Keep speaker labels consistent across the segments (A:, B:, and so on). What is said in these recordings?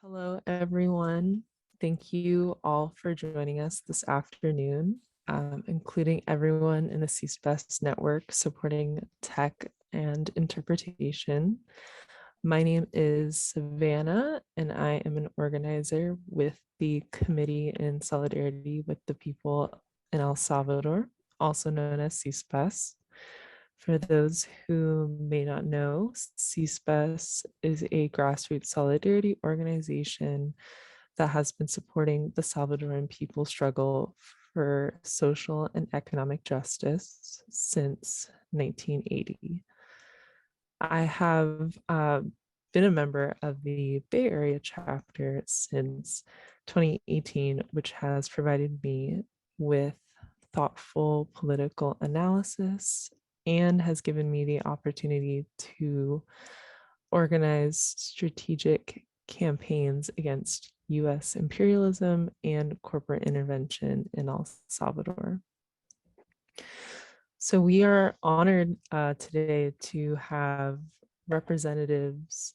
A: Hello, everyone. Thank you all for joining us this afternoon, including everyone in the CSPES network supporting tech and interpretation. My name is Savannah, and I am an organizer with the Committee in Solidarity with the People in El Salvador, also known as CSPES. For those who may not know, CSPES is a grassroots solidarity organization that has been supporting the Salvadoran people struggle for social and economic justice since 1980. I have been a member of the Bay Area chapter since 2018, which has provided me with thoughtful political analysis and has given me the opportunity to organize strategic campaigns against US imperialism and corporate intervention in El Salvador. So we are honored today to have representatives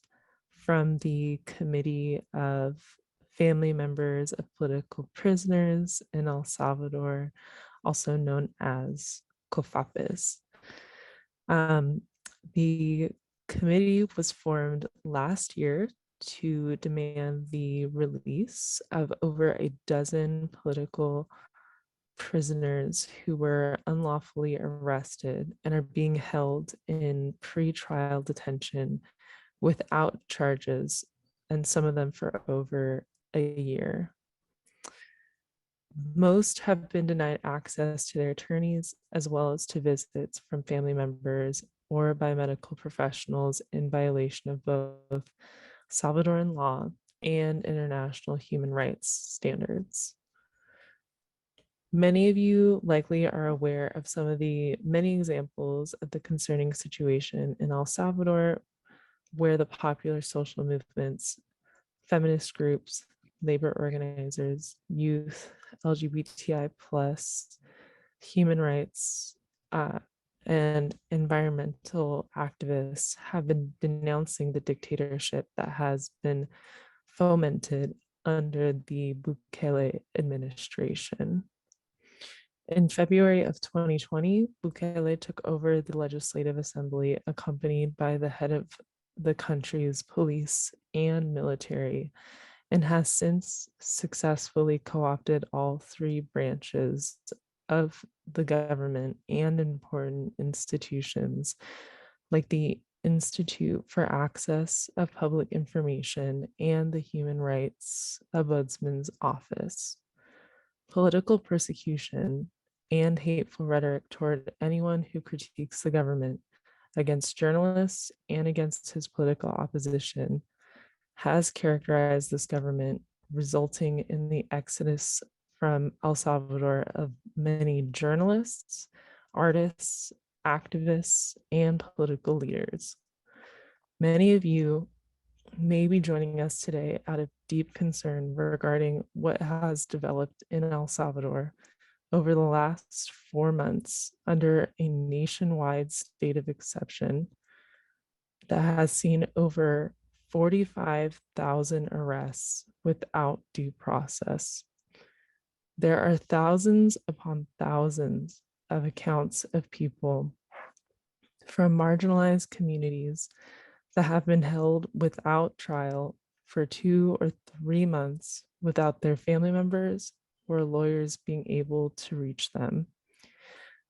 A: from the Committee of Family Members of Political Prisoners in El Salvador, also known as COFAPIS. The committee was formed last year to demand the release of over a dozen political prisoners who were unlawfully arrested and are being held in pre-trial detention without charges, and some of them for over a year. Most have been denied access to their attorneys as well as to visits from family members or by medical professionals in violation of both Salvadoran law and international human rights standards. Many of you likely are aware of some of the many examples of the concerning situation in El Salvador, where the popular social movements, feminist groups, labor organizers, youth, LGBTI plus, human rights, and environmental activists have been denouncing the dictatorship that has been fomented under the Bukele administration. In February of 2020, Bukele took over the Legislative Assembly, accompanied by the head of the country's police and military, and has since successfully co-opted all three branches of the government and important institutions like the Institute for Access of Public Information and the Human Rights Ombudsman's Office. Political persecution and hateful rhetoric toward anyone who critiques the government, against journalists and against his political opposition, has characterized this government, resulting in the exodus from El Salvador of many journalists, artists, activists, and political leaders. Many of you may be joining us today out of deep concern regarding what has developed in El Salvador over the last 4 months under a nationwide state of exception that has seen over 45,000 arrests without due process. There are thousands upon thousands of accounts of people from marginalized communities that have been held without trial for 2 or 3 months without their family members or lawyers being able to reach them.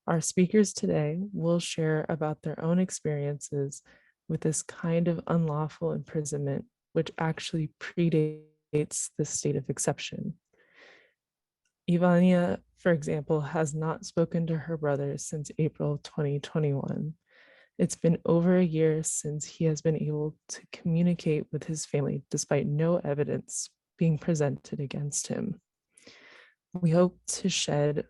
A: Our speakers today will share about their own experiences with this kind of unlawful imprisonment, which actually predates the state of exception. Ivania, for example, has not spoken to her brother since April 2021. It's been over a year since he has been able to communicate with his family despite no evidence being presented against him. We hope to shed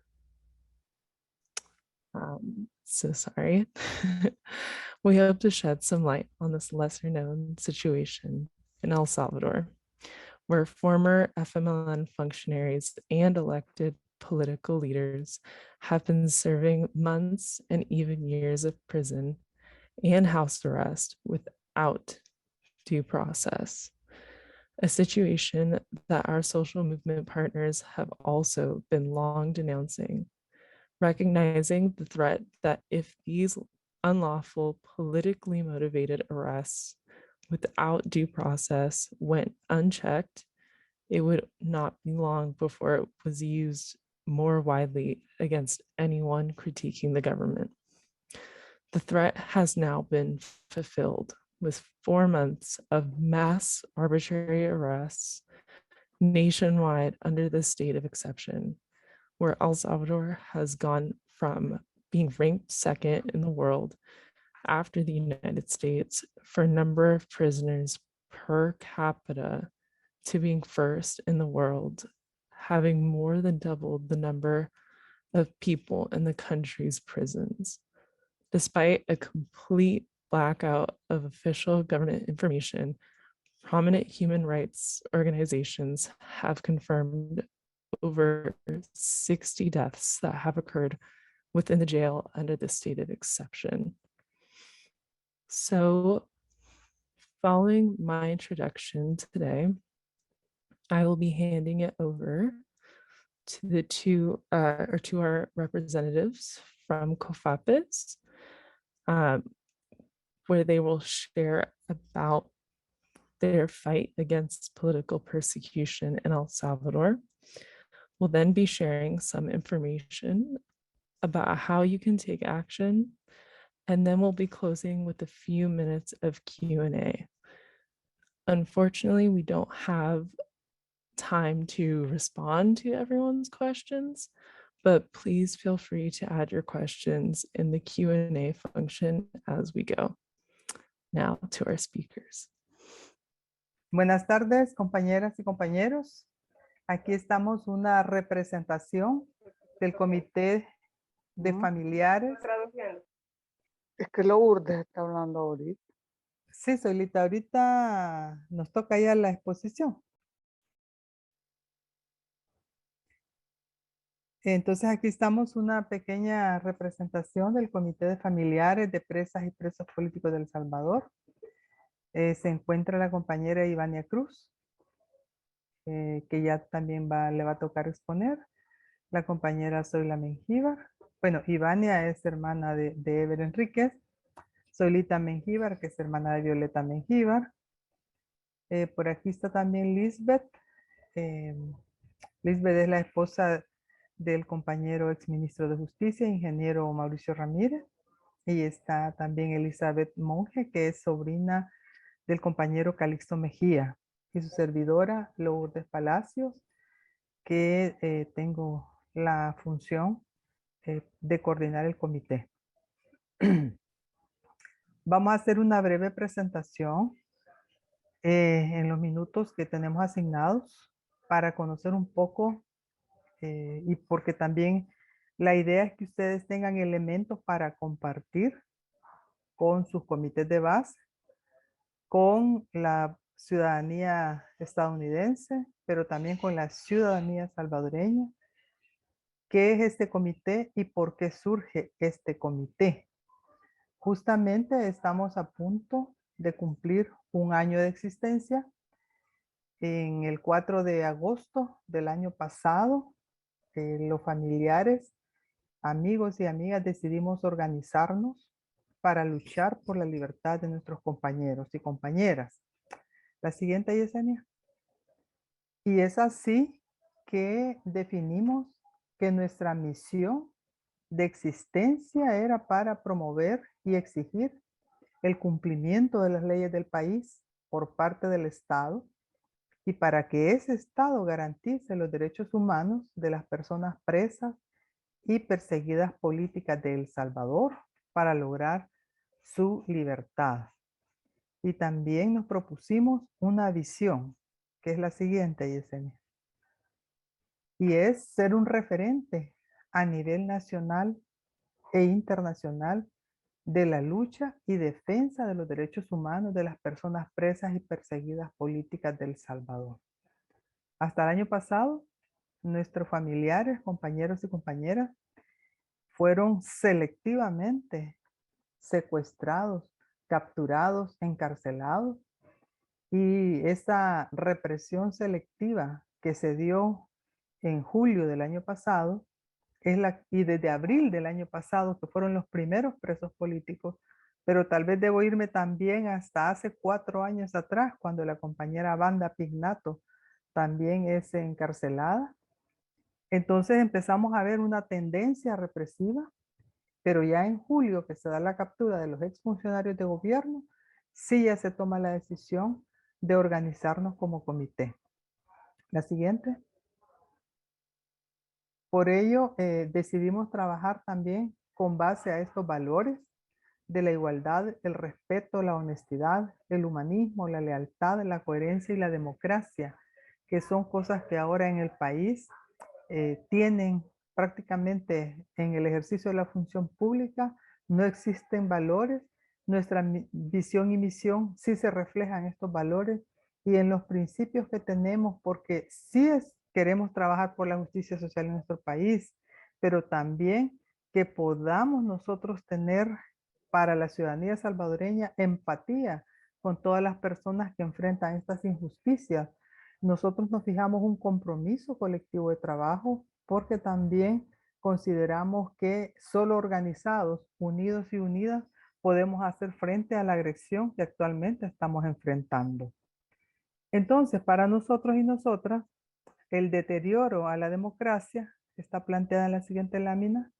A: we hope to shed some light on this lesser known situation in El Salvador, where former FMLN functionaries and elected political leaders have been serving months and even years of prison and house arrest without due process. a situation that our social movement partners have also been long denouncing, recognizing the threat that if these unlawful, politically motivated arrests without due process went unchecked, it would not be long before it was used more widely against anyone critiquing the government. The threat has now been fulfilled with 4 months of mass arbitrary arrests nationwide under the state of exception, where El Salvador has gone from being ranked second in the world after the United States for number of prisoners per capita to being first in the world, having more than doubled the number of people in the country's prisons. Despite a complete blackout of official government information, prominent human rights organizations have confirmed over 60 deaths that have occurred within the jail under the state of exception. So, following my introduction today, I will be handing it over to the to our representatives from COFAPES, where they will share about their fight against political persecution in El Salvador. We'll then be sharing some information about how you can take action, and then we'll be closing with a few minutes of Q&A. Unfortunately, we don't have time to respond to everyone's questions, but please feel free to add your questions in the Q&A function as we go. Now to our speakers.
B: Buenas tardes, compañeras y compañeros. Aquí estamos una representación del Comité de Familiares.
C: Es que Lourdes está hablando ahorita.
B: Sí, Solita, ahorita nos toca ya la exposición. Entonces aquí estamos una pequeña representación del Comité de Familiares de Presas y Presos Políticos de El Salvador. Se encuentra la compañera Ivania Cruz, que ya también le va a tocar exponer. La compañera Zoila Mengíbar. Bueno, Ivania es hermana de Ever Enríquez. Zoilita Mengíbar, que es hermana de Violeta Mengíbar. Por aquí está también Lisbeth. Lisbeth es la esposa del compañero exministro de Justicia, ingeniero Mauricio Ramírez. Y está también Elizabeth Monge, que es sobrina del compañero Calixto Mejía. Y su servidora, Lourdes Palacios, que tengo la función de coordinar el comité. Vamos a hacer una breve presentación en los minutos que tenemos asignados para conocer un poco y porque también la idea es que ustedes tengan elementos para compartir con sus comités de base, con la ciudadanía estadounidense, pero también con la ciudadanía salvadoreña. ¿Qué es este comité y por qué surge este comité? Justamente estamos a punto de cumplir un año de existencia. En el 4 de agosto del año pasado, los familiares, amigos y amigas decidimos organizarnos para luchar por la libertad de nuestros compañeros y compañeras. La siguiente, Yesenia. Y es así que definimos que nuestra misión de existencia era para promover y exigir el cumplimiento de las leyes del país por parte del Estado y para que ese Estado garantice los derechos humanos de las personas presas y perseguidas políticas de El Salvador para lograr su libertad. Y también nos propusimos una visión, que es la siguiente, Yesenia. Y es ser un referente a nivel nacional e internacional de la lucha y defensa de los derechos humanos de las personas presas y perseguidas políticas de El Salvador. Hasta el año pasado, nuestros familiares, compañeros y compañeras fueron selectivamente secuestrados, capturados, encarcelados Y esa represión selectiva que se dio en julio del año pasado, y desde abril del año pasado, que fueron los primeros presos políticos, pero tal vez debo irme también hasta hace 4 años atrás, cuando la compañera Wanda Pignato también es encarcelada. Entonces empezamos a ver una tendencia represiva, pero ya en julio que se da la captura de los exfuncionarios de gobierno, sí ya se toma la decisión de organizarnos como comité. La siguiente. Por ello, decidimos trabajar también con base a estos valores de la igualdad, el respeto, la honestidad, el humanismo, la lealtad, la coherencia y la democracia, que son cosas que ahora en el país tienen prácticamente en el ejercicio de la función pública, no existen valores. Nuestra visión y misión sí se reflejan en estos valores y en los principios que tenemos, porque queremos trabajar por la justicia social en nuestro país, pero también que podamos nosotros tener para la ciudadanía salvadoreña empatía con todas las personas que enfrentan estas injusticias. Nosotros nos fijamos un compromiso colectivo de trabajo porque también consideramos que solo organizados, unidos y unidas, podemos hacer frente a la agresión que actualmente estamos enfrentando. Entonces, para nosotros y nosotras, el deterioro a la democracia está planteada en la siguiente lámina.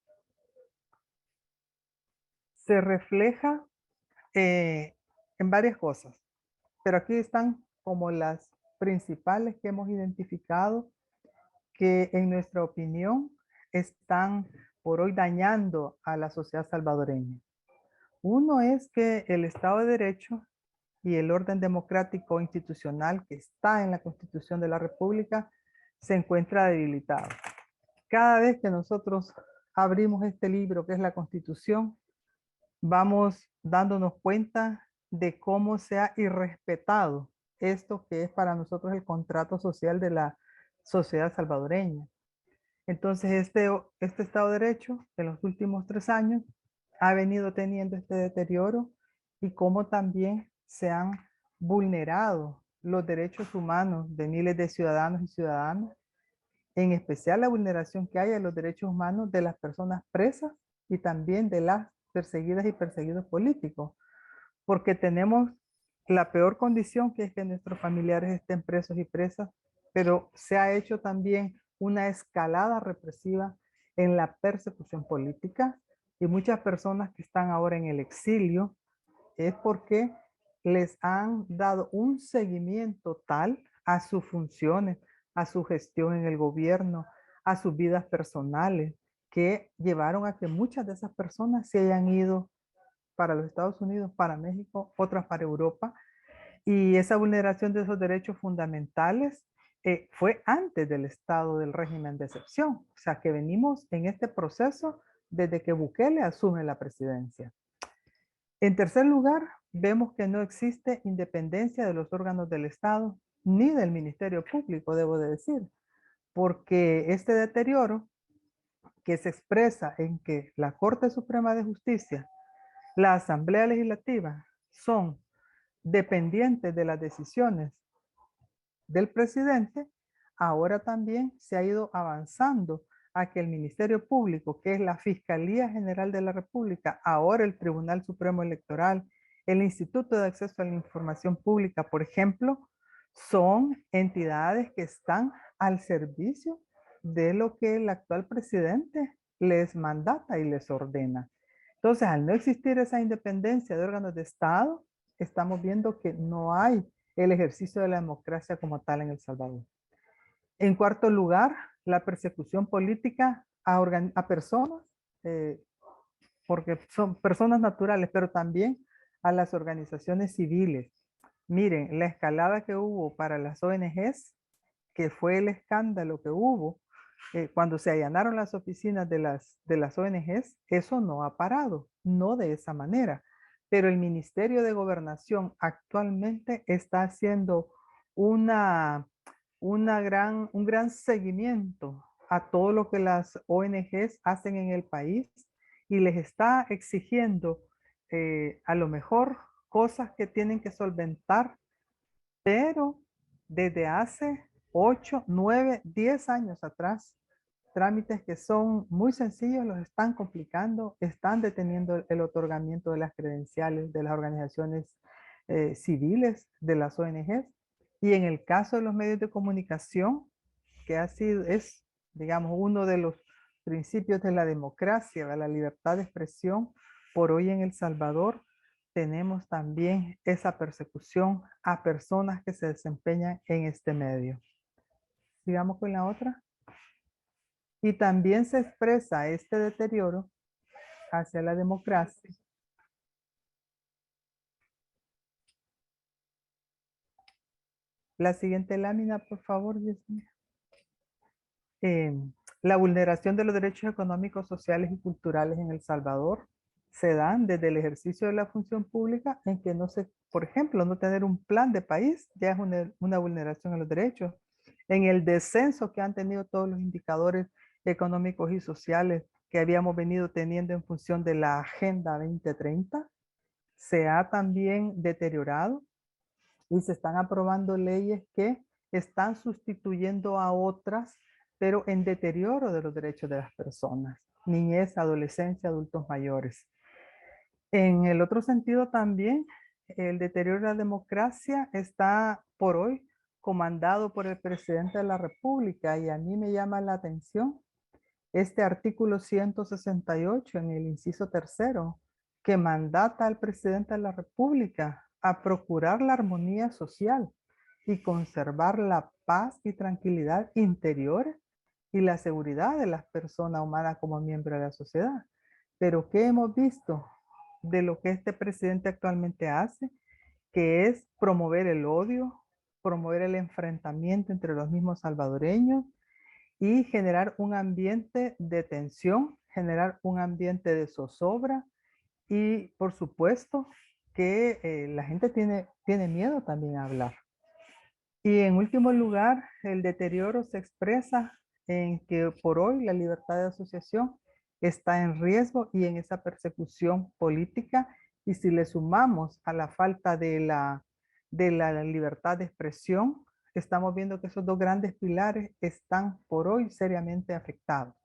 B: Se refleja en varias cosas, pero aquí están como las principales que hemos identificado que en nuestra opinión están por hoy dañando a la sociedad salvadoreña. Uno es que el Estado de Derecho y el orden democrático institucional que está en la Constitución de la República se encuentra debilitado. Cada vez que nosotros abrimos este libro que es la Constitución, vamos dándonos cuenta de cómo se ha irrespetado esto que es para nosotros el contrato social de la sociedad salvadoreña. Entonces, este Estado de Derecho en los últimos 3 años ha venido teniendo este deterioro y cómo también se han vulnerado los derechos humanos de miles de ciudadanos y ciudadanas, en especial la vulneración que hay a los derechos humanos de las personas presas y también de las perseguidas y perseguidos políticos, porque tenemos la peor condición que es que nuestros familiares estén presos y presas, pero se ha hecho también una escalada represiva en la persecución política y muchas personas que están ahora en el exilio es porque les han dado un seguimiento tal a sus funciones, a su gestión en el gobierno, a sus vidas personales, que llevaron a que muchas de esas personas se hayan ido para los Estados Unidos, para México, otras para Europa. Y esa vulneración de esos derechos fundamentales fue antes del estado del régimen de excepción. O sea que venimos en este proceso desde que Bukele asume la presidencia. En tercer lugar, vemos que no existe independencia de los órganos del Estado ni del Ministerio Público, debo de decir, porque este deterioro que se expresa en que la Corte Suprema de Justicia, la Asamblea Legislativa son dependientes de las decisiones del presidente, ahora también se ha ido avanzando a que el Ministerio Público, que es la Fiscalía General de la República, ahora el Tribunal Supremo Electoral, el Instituto de Acceso a la Información Pública, por ejemplo, son entidades que están al servicio de lo que el actual presidente les mandata y les ordena. Entonces, al no existir esa independencia de órganos de Estado, estamos viendo que no hay el ejercicio de la democracia como tal en El Salvador. En cuarto lugar, la persecución política a personas, porque son personas naturales, pero también a las organizaciones civiles. Miren, la escalada que hubo para las ONGs, que fue el escándalo que hubo cuando se allanaron las oficinas de las ONGs, eso no ha parado, no de esa manera. Pero el Ministerio de Gobernación actualmente está haciendo un gran seguimiento a todo lo que las ONGs hacen en el país y les está exigiendo a lo mejor cosas que tienen que solventar Pero desde hace 8, 9, 10 años atrás, trámites que son muy sencillos los están complicando, están deteniendo el otorgamiento de las credenciales de las organizaciones civiles, de las ONGs. Y en el caso de los medios de comunicación, que es, digamos, uno de los principios de la democracia, de la libertad de expresión, por hoy en El Salvador tenemos también esa persecución a personas que se desempeñan en este medio. Sigamos con la otra. Y también se expresa este deterioro hacia la democracia. La siguiente lámina, por favor, Dios mío. La vulneración de los derechos económicos, sociales y culturales en El Salvador se dan desde el ejercicio de la función pública en que no se, por ejemplo, no tener un plan de país ya es una vulneración a los derechos. En el descenso que han tenido todos los indicadores económicos y sociales que habíamos venido teniendo en función de la Agenda 2030, se ha también deteriorado y se están aprobando leyes que están sustituyendo a otras, pero en deterioro de los derechos de las personas, niñez, adolescencia, adultos mayores. En el otro sentido también, el deterioro de la democracia está por hoy comandado por el presidente de la República y a mí me llama la atención este artículo 168 en el inciso tercero, que mandata al presidente de la República a procurar la armonía social y conservar la paz y tranquilidad interior y la seguridad de las personas humanas como miembro de la sociedad. Pero ¿qué hemos visto de lo que este presidente actualmente hace? Que es promover el odio, promover el enfrentamiento entre los mismos salvadoreños, y generar un ambiente de tensión, generar un ambiente de zozobra y por supuesto que la gente tiene miedo también a hablar. Y en último lugar, el deterioro se expresa en que por hoy la libertad de asociación está en riesgo y en esa persecución política. Y si le sumamos a la falta de la libertad de expresión, estamos viendo que esos dos grandes pilares están por hoy seriamente afectados.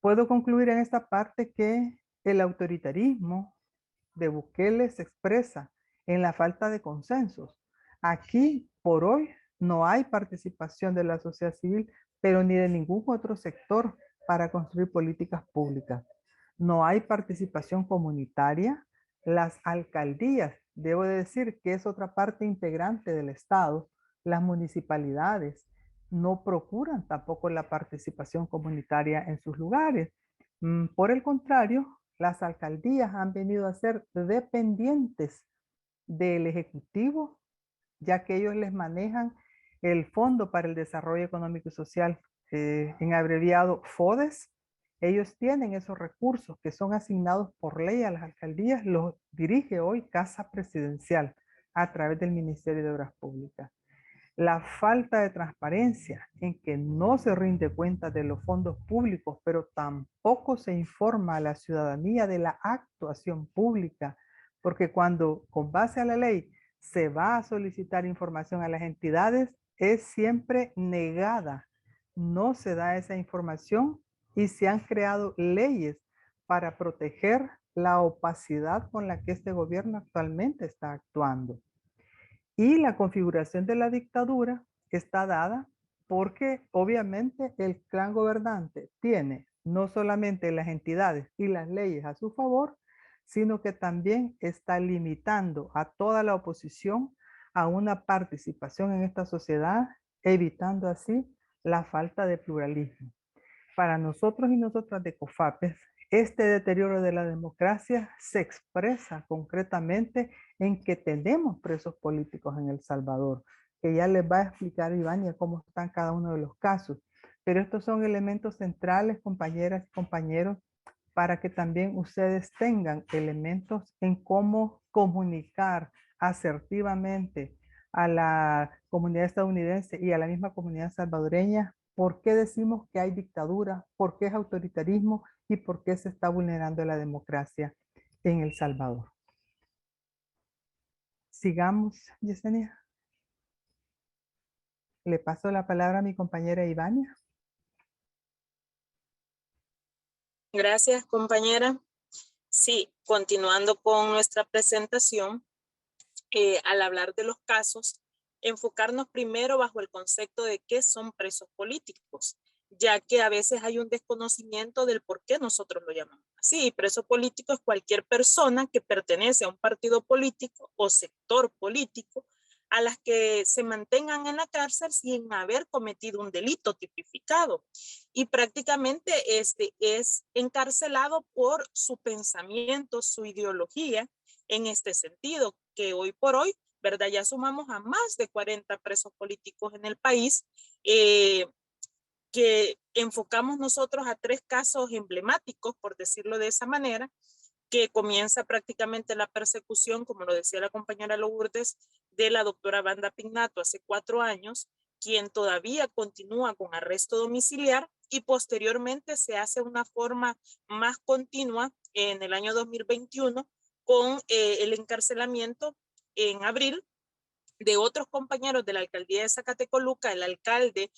B: Puedo concluir en esta parte que el autoritarismo de Bukele se expresa en la falta de consensos. Aquí, por hoy, no hay participación de la sociedad civil, pero ni de ningún otro sector para construir políticas públicas. No hay participación comunitaria. Las alcaldías, debo de decir que es otra parte integrante del Estado, las municipalidades no procuran tampoco la participación comunitaria en sus lugares. Por el contrario, las alcaldías han venido a ser dependientes del Ejecutivo, ya que ellos les manejan el Fondo para el Desarrollo Económico y Social, en abreviado FODES. Ellos tienen esos recursos que son asignados por ley a las alcaldías, los dirige hoy Casa Presidencial a través del Ministerio de Obras Públicas. La falta de transparencia en que no se rinde cuenta de los fondos públicos, pero tampoco se informa a la ciudadanía de la actuación pública, porque cuando con base a la ley se va a solicitar información a las entidades, es siempre negada. No se da esa información y se han creado leyes para proteger la opacidad con la que este gobierno actualmente está actuando. Y la configuración de la dictadura está dada porque obviamente el clan gobernante tiene no solamente las entidades y las leyes a su favor, sino que también está limitando a toda la oposición a una participación en esta sociedad, evitando así la falta de pluralismo. Para nosotros y nosotras de COFAPES, este deterioro de la democracia se expresa concretamente en que tenemos presos políticos en El Salvador, que ya les va a explicar Ivania cómo están cada uno de los casos. Pero estos son elementos centrales, compañeras y compañeros, para que también ustedes tengan elementos en cómo comunicar asertivamente a la comunidad estadounidense y a la misma comunidad salvadoreña por qué decimos que hay dictadura, por qué es autoritarismo y por qué se está vulnerando la democracia en El Salvador. Sigamos, Yesenia. Le paso la palabra a mi compañera Ivania.
D: Gracias, compañera. Sí, continuando con nuestra presentación, al hablar de los casos, enfocarnos primero bajo el concepto de qué son presos políticos, ya que a veces hay un desconocimiento del por qué nosotros lo llamamos así. Preso político es cualquier persona que pertenece a un partido político o sector político a las que se mantengan en la cárcel sin haber cometido un delito tipificado. Y prácticamente es encarcelado por su pensamiento, su ideología, en este sentido, que hoy por hoy, ¿verdad? Ya sumamos a más de 40 presos políticos en el país, que enfocamos nosotros a 3 casos emblemáticos, por decirlo de esa manera, que comienza prácticamente la persecución, como lo decía la compañera Lourdes, de la doctora Wanda Pignato hace 4 años, quien todavía continúa con arresto domiciliar y posteriormente se hace una forma más continua en el año 2021 con el encarcelamiento en abril de otros compañeros de la alcaldía de Zacatecoluca, el alcalde,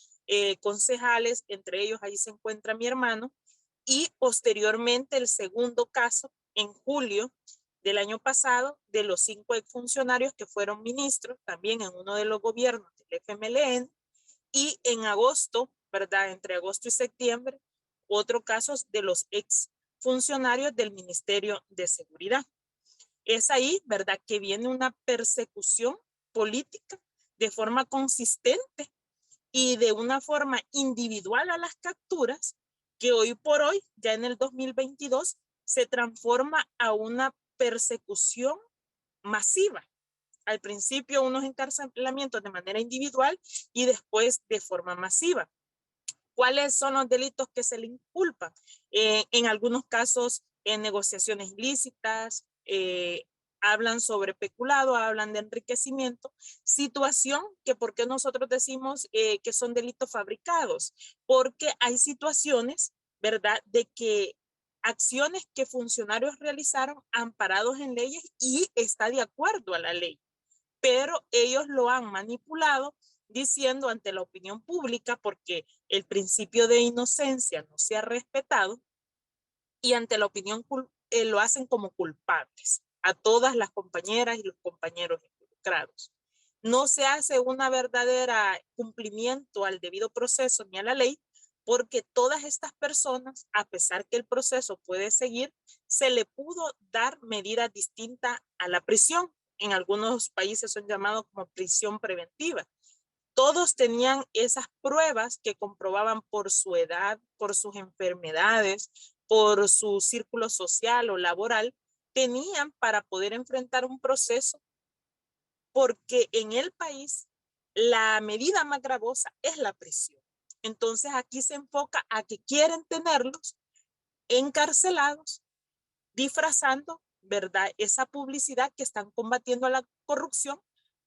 D: concejales, entre ellos ahí se encuentra mi hermano, y posteriormente el segundo caso en julio del año pasado de los 5 exfuncionarios que fueron ministros también en uno de los gobiernos del FMLN, y en agosto, ¿verdad? Entre agosto y septiembre, otro caso de los exfuncionarios del Ministerio de Seguridad. Es ahí, ¿verdad?, que viene una persecución política de forma consistente y de una forma individual a las capturas, que hoy por hoy, ya en el 2022, se transforma a una persecución masiva. Al principio unos encarcelamientos de manera individual y después de forma masiva. ¿Cuáles son los delitos que se le inculpan? En algunos casos, en negociaciones ilícitas, hablan sobre peculado, hablan de enriquecimiento, situación que por qué nosotros decimos que son delitos fabricados, porque hay situaciones, ¿verdad?, de que acciones que funcionarios realizaron amparados en leyes y está de acuerdo a la ley, pero ellos lo han manipulado diciendo ante la opinión pública, porque el principio de inocencia no se ha respetado, y ante la opinión lo hacen como culpables a todas las compañeras y los compañeros involucrados. No se hace una verdadera cumplimiento al debido proceso ni a la ley, porque todas estas personas, a pesar que el proceso puede seguir, se le pudo dar medidas distintas a la prisión. En algunos países son llamados como prisión preventiva. Todos tenían esas pruebas que comprobaban por su edad, por sus enfermedades, por su círculo social o laboral, tenían para poder enfrentar un proceso, porque en el país la medida más gravosa es la prisión. Entonces aquí se enfoca a que quieren tenerlos encarcelados, disfrazando, ¿verdad?, esa publicidad que están combatiendo a la corrupción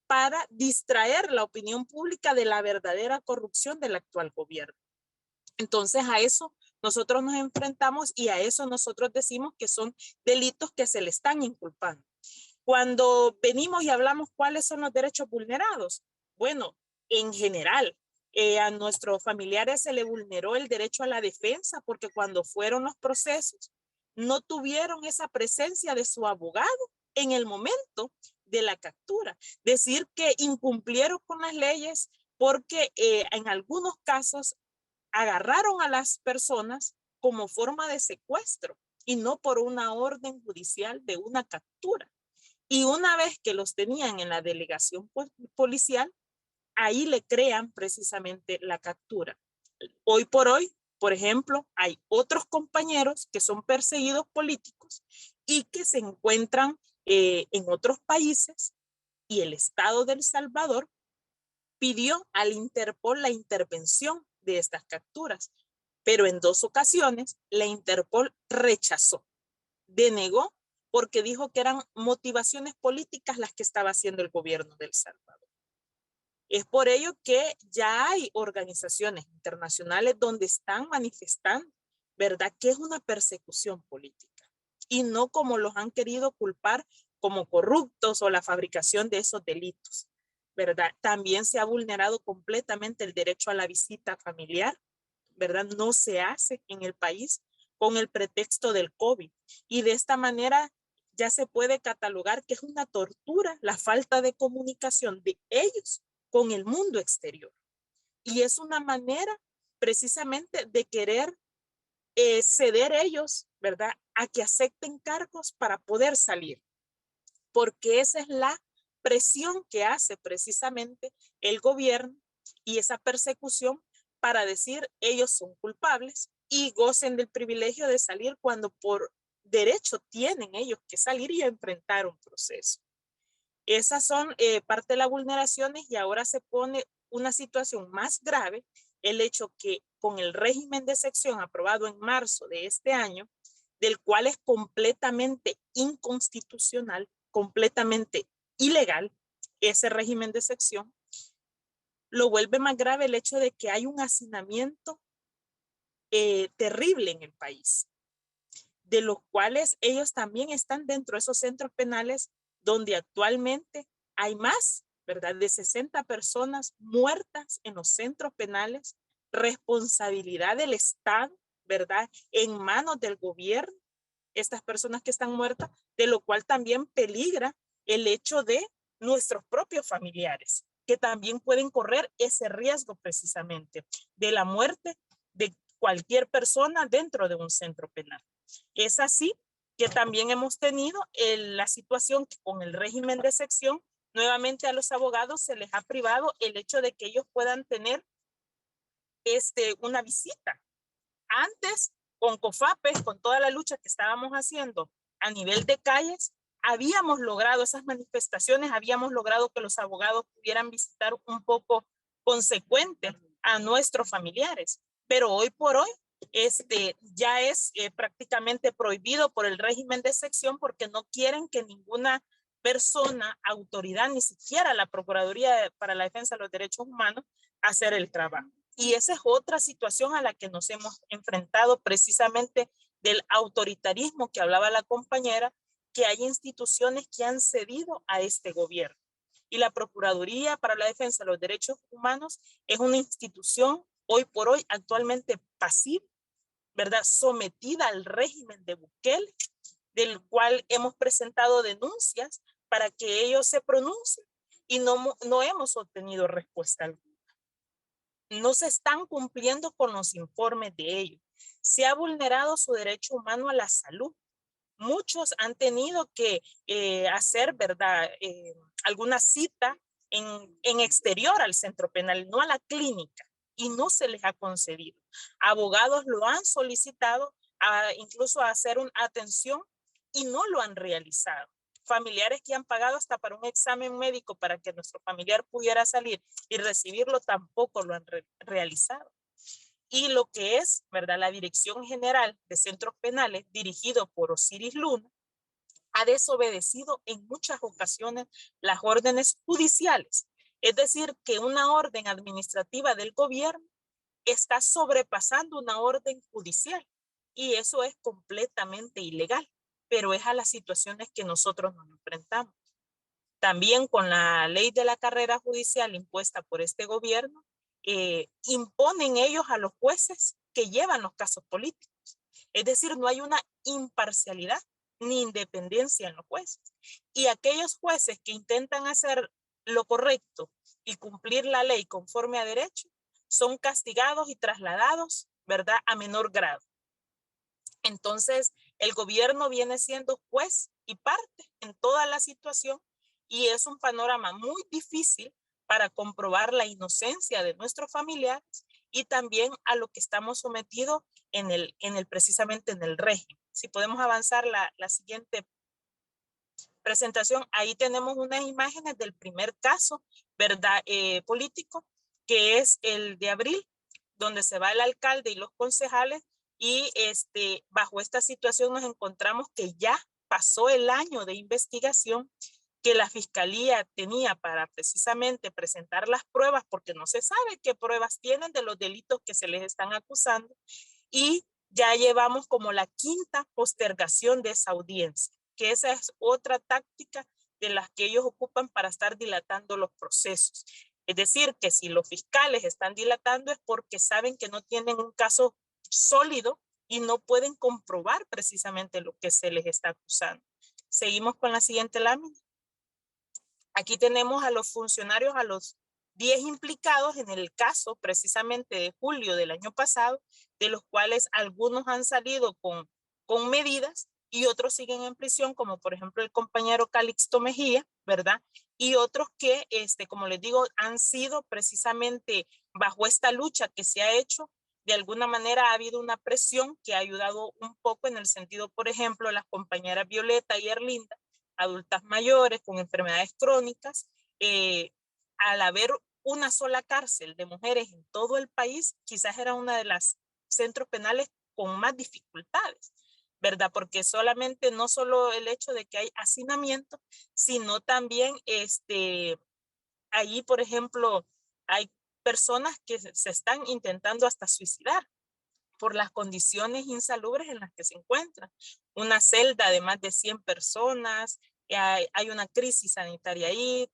D: para distraer la opinión pública de la verdadera corrupción del actual gobierno. Entonces a eso nosotros nos enfrentamos y a eso nosotros decimos que son delitos que se le están inculpando. Cuando venimos y hablamos cuáles son los derechos vulnerados, bueno, en general, a nuestros familiares se le vulneró el derecho a la defensa porque cuando fueron los procesos no tuvieron esa presencia de su abogado en el momento de la captura. Decir que incumplieron con las leyes porque en algunos casos agarraron a las personas como forma de secuestro y no por una orden judicial de una captura. Y una vez que los tenían en la delegación policial, ahí le crean precisamente la captura. Hoy por hoy, por ejemplo, hay otros compañeros que son perseguidos políticos y que se encuentran en otros países, y el Estado de El Salvador pidió al Interpol la intervención de estas capturas, pero en 2 ocasiones la Interpol rechazó, denegó, porque dijo que eran motivaciones políticas las que estaba haciendo el gobierno de El Salvador. Es por ello que ya hay organizaciones internacionales donde están manifestando, ¿verdad?, que es una persecución política y no como los han querido culpar como corruptos o la fabricación de esos delitos, ¿verdad? También se ha vulnerado completamente el derecho a la visita familiar, ¿verdad? No se hace en el país con el pretexto del COVID. Y de esta manera ya se puede catalogar que es una tortura la falta de comunicación de ellos con el mundo exterior. Y es una manera precisamente de querer ceder ellos, ¿verdad? A que acepten cargos para poder salir. Porque esa es la presión que hace precisamente el gobierno y esa persecución para decir ellos son culpables y gocen del privilegio de salir cuando por derecho tienen ellos que salir y enfrentar un proceso. Esas son parte de las vulneraciones y ahora se pone una situación más grave, el hecho que con el régimen de excepción aprobado en marzo de este año, del cual es completamente inconstitucional, completamente ilegal, ese régimen de excepción, lo vuelve más grave el hecho de que hay un hacinamiento terrible en el país, de los cuales ellos también están dentro de esos centros penales donde actualmente hay más, ¿verdad? De 60 personas muertas en los centros penales, responsabilidad del Estado, ¿verdad? En manos del gobierno, estas personas que están muertas, de lo cual también peligra el hecho de nuestros propios familiares, que también pueden correr ese riesgo precisamente de la muerte de cualquier persona dentro de un centro penal. Es así que también hemos tenido la situación que con el régimen de excepción, nuevamente a los abogados se les ha privado el hecho de que ellos puedan tener una visita. Antes, con COFAPES, con toda la lucha que estábamos haciendo a nivel de calles, habíamos logrado esas manifestaciones, habíamos logrado que los abogados pudieran visitar un poco consecuente a nuestros familiares. Pero hoy por hoy, ya es prácticamente prohibido por el régimen de excepción porque no quieren que ninguna persona, autoridad, ni siquiera la Procuraduría para la Defensa de los Derechos Humanos, hacer el trabajo. Y esa es otra situación a la que nos hemos enfrentado precisamente del autoritarismo que hablaba la compañera, que hay instituciones que han cedido a este gobierno. Y la Procuraduría para la Defensa de los Derechos Humanos es una institución hoy por hoy actualmente pasiva, ¿verdad? Sometida al régimen de Bukele, del cual hemos presentado denuncias para que ellos se pronuncien y no hemos obtenido respuesta alguna. No se están cumpliendo con los informes de ellos. Se ha vulnerado su derecho humano a la salud. Muchos han tenido que hacer, ¿verdad? Alguna cita en exterior al centro penal, no a la clínica, y no se les ha concedido. Abogados lo han solicitado incluso a hacer una atención y no lo han realizado. Familiares que han pagado hasta para un examen médico para que nuestro familiar pudiera salir y recibirlo tampoco lo han realizado. Y lo que es, ¿verdad? La Dirección General de Centros Penales, dirigido por Osiris Luna, ha desobedecido en muchas ocasiones las órdenes judiciales. Es decir, que una orden administrativa del gobierno está sobrepasando una orden judicial y eso es completamente ilegal, pero es a las situaciones que nosotros nos enfrentamos. También con la ley de la carrera judicial impuesta por este gobierno, imponen ellos a los jueces que llevan los casos políticos. Es decir, no hay una imparcialidad ni independencia en los jueces. Y aquellos jueces que intentan hacer lo correcto y cumplir la ley conforme a derecho, son castigados y trasladados, ¿verdad?, a menor grado. Entonces, el gobierno viene siendo juez y parte en toda la situación y es un panorama muy difícil para comprobar la inocencia de nuestros familiares y también a lo que estamos sometidos precisamente en el régimen. Si podemos avanzar la siguiente presentación, ahí tenemos unas imágenes del primer caso, ¿verdad? Político, que es el de abril, donde se va el alcalde y los concejales y bajo esta situación nos encontramos que ya pasó el año de investigación que la fiscalía tenía para precisamente presentar las pruebas, porque no se sabe qué pruebas tienen de los delitos que se les están acusando, y ya llevamos como la quinta postergación de esa audiencia. que esa es otra táctica de las que ellos ocupan para estar dilatando los procesos. Es decir, que si los fiscales están dilatando es porque saben que no tienen un caso sólido y no pueden comprobar precisamente lo que se les está acusando. Seguimos con la siguiente lámina. Aquí tenemos a los funcionarios, a los 10 implicados en el caso precisamente de julio del año pasado, de los cuales algunos han salido con medidas y otros siguen en prisión, como por ejemplo el compañero Calixto Mejía, ¿verdad? Y otros que, como les digo, han sido precisamente bajo esta lucha que se ha hecho. De alguna manera ha habido una presión que ha ayudado un poco en el sentido, por ejemplo, las compañeras Violeta y Erlinda, adultas mayores con enfermedades crónicas, al haber una sola cárcel de mujeres en todo el país, quizás era una de las centros penales con más dificultades, ¿verdad? Porque solamente, no solo el hecho de que hay hacinamiento, sino también allí, por ejemplo, hay personas que se están intentando hasta suicidar por las condiciones insalubres en las que se encuentran. Una celda de más de 100 personas, hay una crisis sanitaria ahí,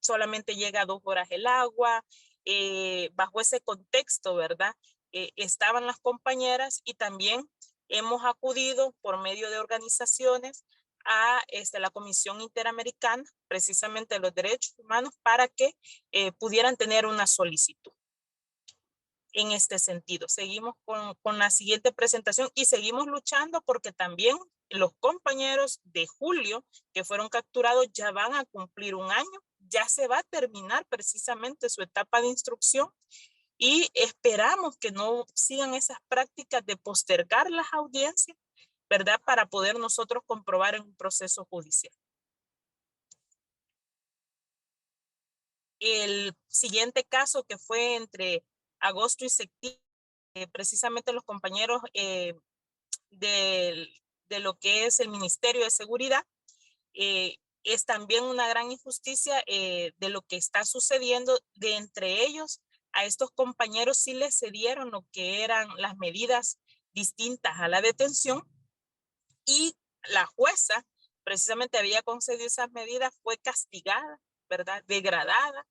D: solamente llega a 2 horas el agua. Bajo ese contexto, ¿verdad? Estaban las compañeras y también hemos acudido por medio de organizaciones a la Comisión Interamericana, precisamente de los Derechos Humanos, para que pudieran tener una solicitud. En este sentido, seguimos con la siguiente presentación y seguimos luchando porque también los compañeros de julio que fueron capturados ya van a cumplir un año, ya se va a terminar precisamente su etapa de instrucción y esperamos que no sigan esas prácticas de postergar las audiencias, ¿verdad? Para poder nosotros comprobar en un proceso judicial. El siguiente caso que fue entre agosto y septiembre, precisamente los compañeros de lo que es el Ministerio de Seguridad, es también una gran injusticia de lo que está sucediendo. De entre ellos, a estos compañeros sí les cedieron lo que eran las medidas distintas a la detención y la jueza precisamente había concedido esas medidas, fue castigada, ¿verdad? Degradada,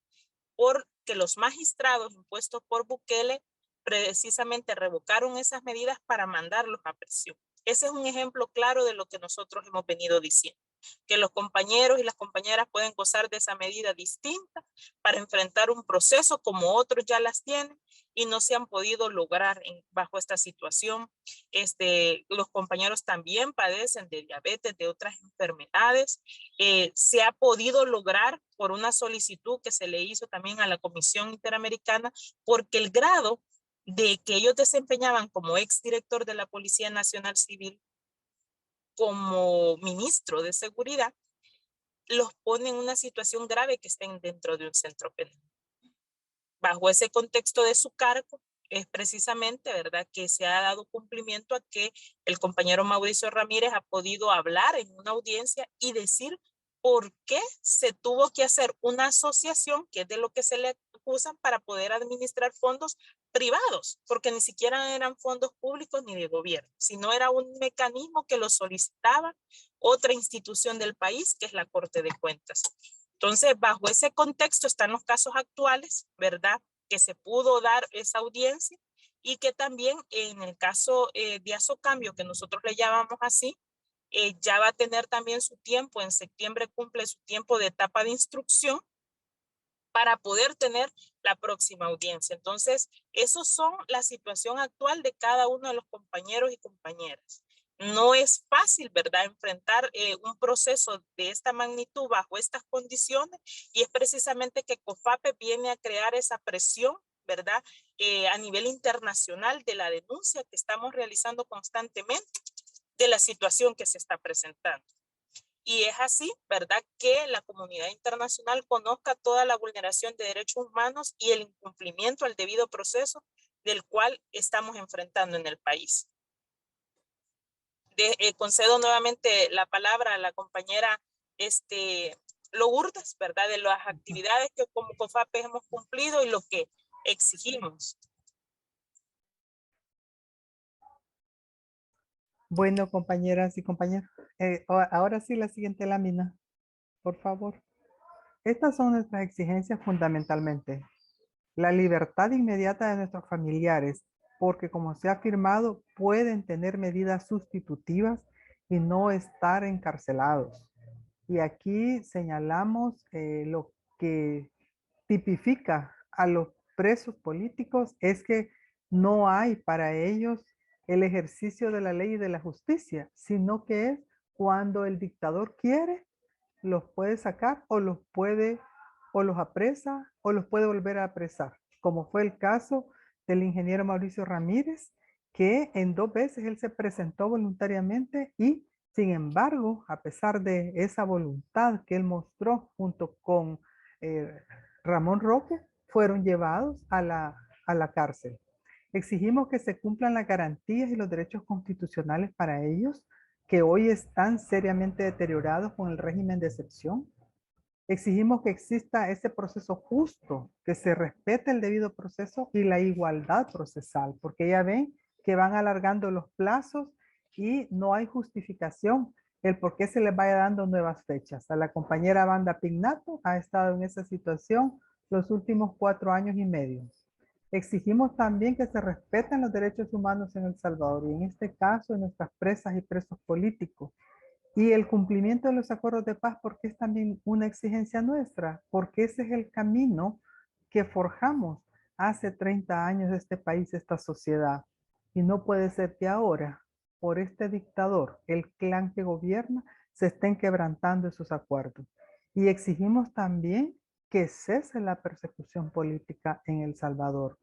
D: porque los magistrados impuestos por Bukele precisamente revocaron esas medidas para mandarlos a prisión. Ese es un ejemplo claro de lo que nosotros hemos venido diciendo, que los compañeros y las compañeras pueden gozar de esa medida distinta para enfrentar un proceso como otros ya las tienen y no se han podido lograr bajo esta situación. Los compañeros también padecen de diabetes, de otras enfermedades. Se ha podido lograr por una solicitud que se le hizo también a la Comisión Interamericana, porque el grado de que ellos desempeñaban como exdirector de la Policía Nacional Civil, como ministro de Seguridad, los pone en una situación grave que estén dentro de un centro penal. Bajo ese contexto de su cargo, es precisamente, ¿verdad?, que se ha dado cumplimiento a que el compañero Mauricio Ramírez ha podido hablar en una audiencia y decir por qué se tuvo que hacer una asociación, que es de lo que se le acusan, para poder administrar fondos privados, porque ni siquiera eran fondos públicos ni de gobierno, sino era un mecanismo que lo solicitaba otra institución del país, que es la Corte de Cuentas. Entonces, bajo ese contexto están los casos actuales, ¿verdad?, que se pudo dar esa audiencia y que también en el caso de Azocambio, que nosotros le llamamos así, ya va a tener también su tiempo, en septiembre cumple su tiempo de etapa de instrucción para poder tener la próxima audiencia. Entonces, esos son la situación actual de cada uno de los compañeros y compañeras. No es fácil, ¿verdad?, enfrentar un proceso de esta magnitud bajo estas condiciones, y es precisamente que COFAPE viene a crear esa presión, ¿verdad?, a nivel internacional de la denuncia que estamos realizando constantemente de la situación que se está presentando. Y es así, ¿verdad?, que la comunidad internacional conozca toda la vulneración de derechos humanos y el incumplimiento al debido proceso del cual estamos enfrentando en el país. Concedo nuevamente la palabra a la compañera Lourdes, ¿verdad?, de las actividades que como COFAPE hemos cumplido y lo que exigimos.
B: Bueno, compañeras y compañeros, ahora sí la siguiente lámina, por favor. Estas son nuestras exigencias fundamentalmente. La libertad inmediata de nuestros familiares, porque como se ha afirmado, pueden tener medidas sustitutivas y no estar encarcelados. Y aquí señalamos lo que tipifica a los presos políticos es que no hay para ellos el ejercicio de la ley y de la justicia, sino que es cuando el dictador quiere, los puede sacar o los apresa o los puede volver a apresar, como fue el caso del ingeniero Mauricio Ramírez, que en 2 veces él se presentó voluntariamente y sin embargo, a pesar de esa voluntad que él mostró junto con Ramón Roque, fueron llevados a la cárcel. Exigimos que se cumplan las garantías y los derechos constitucionales para ellos, que hoy están seriamente deteriorados con el régimen de excepción. Exigimos que exista ese proceso justo, que se respete el debido proceso y la igualdad procesal, porque ya ven que van alargando los plazos y no hay justificación el por qué se les vaya dando nuevas fechas. A la compañera Wanda Pignato ha estado en esa situación los últimos 4 años y medio. Exigimos también que se respeten los derechos humanos en El Salvador y en este caso en nuestras presas y presos políticos. Y el cumplimiento de los acuerdos de paz, porque es también una exigencia nuestra, porque ese es el camino que forjamos hace 30 años de este país, esta sociedad. Y no puede ser que ahora, por este dictador, el clan que gobierna, se estén quebrantando esos acuerdos. Y exigimos también que cese la persecución política en El Salvador,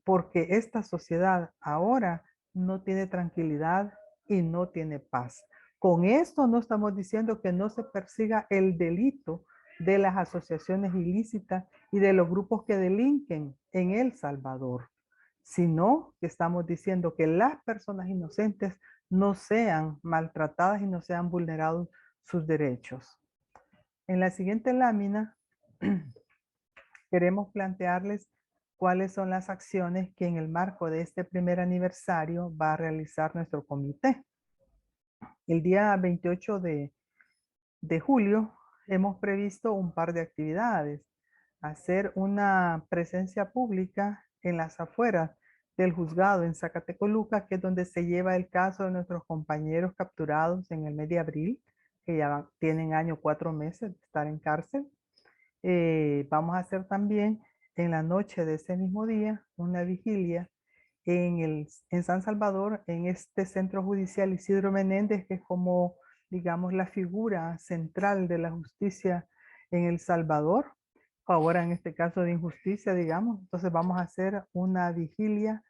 B: porque esta sociedad ahora no tiene tranquilidad y no tiene paz. Con esto no estamos diciendo que no se persiga el delito de las asociaciones ilícitas y de los grupos que delinquen en El Salvador, sino que estamos diciendo que las personas inocentes no sean maltratadas y no sean vulnerados sus derechos. En la siguiente lámina queremos plantearles cuáles son las acciones que en el marco de este primer aniversario va a realizar nuestro comité. El día 28 de julio hemos previsto un par de actividades. Hacer una presencia pública en las afueras del juzgado en Zacatecoluca, que es donde se lleva el caso de nuestros compañeros capturados en el mes de abril, que ya tienen 4 meses de estar en cárcel. Vamos a hacer también en la noche de ese mismo día una vigilia en San Salvador, en este centro judicial Isidro Menéndez, que es como, digamos, la figura central de la justicia en El Salvador, ahora en este caso de injusticia, digamos. Entonces vamos a hacer una vigilia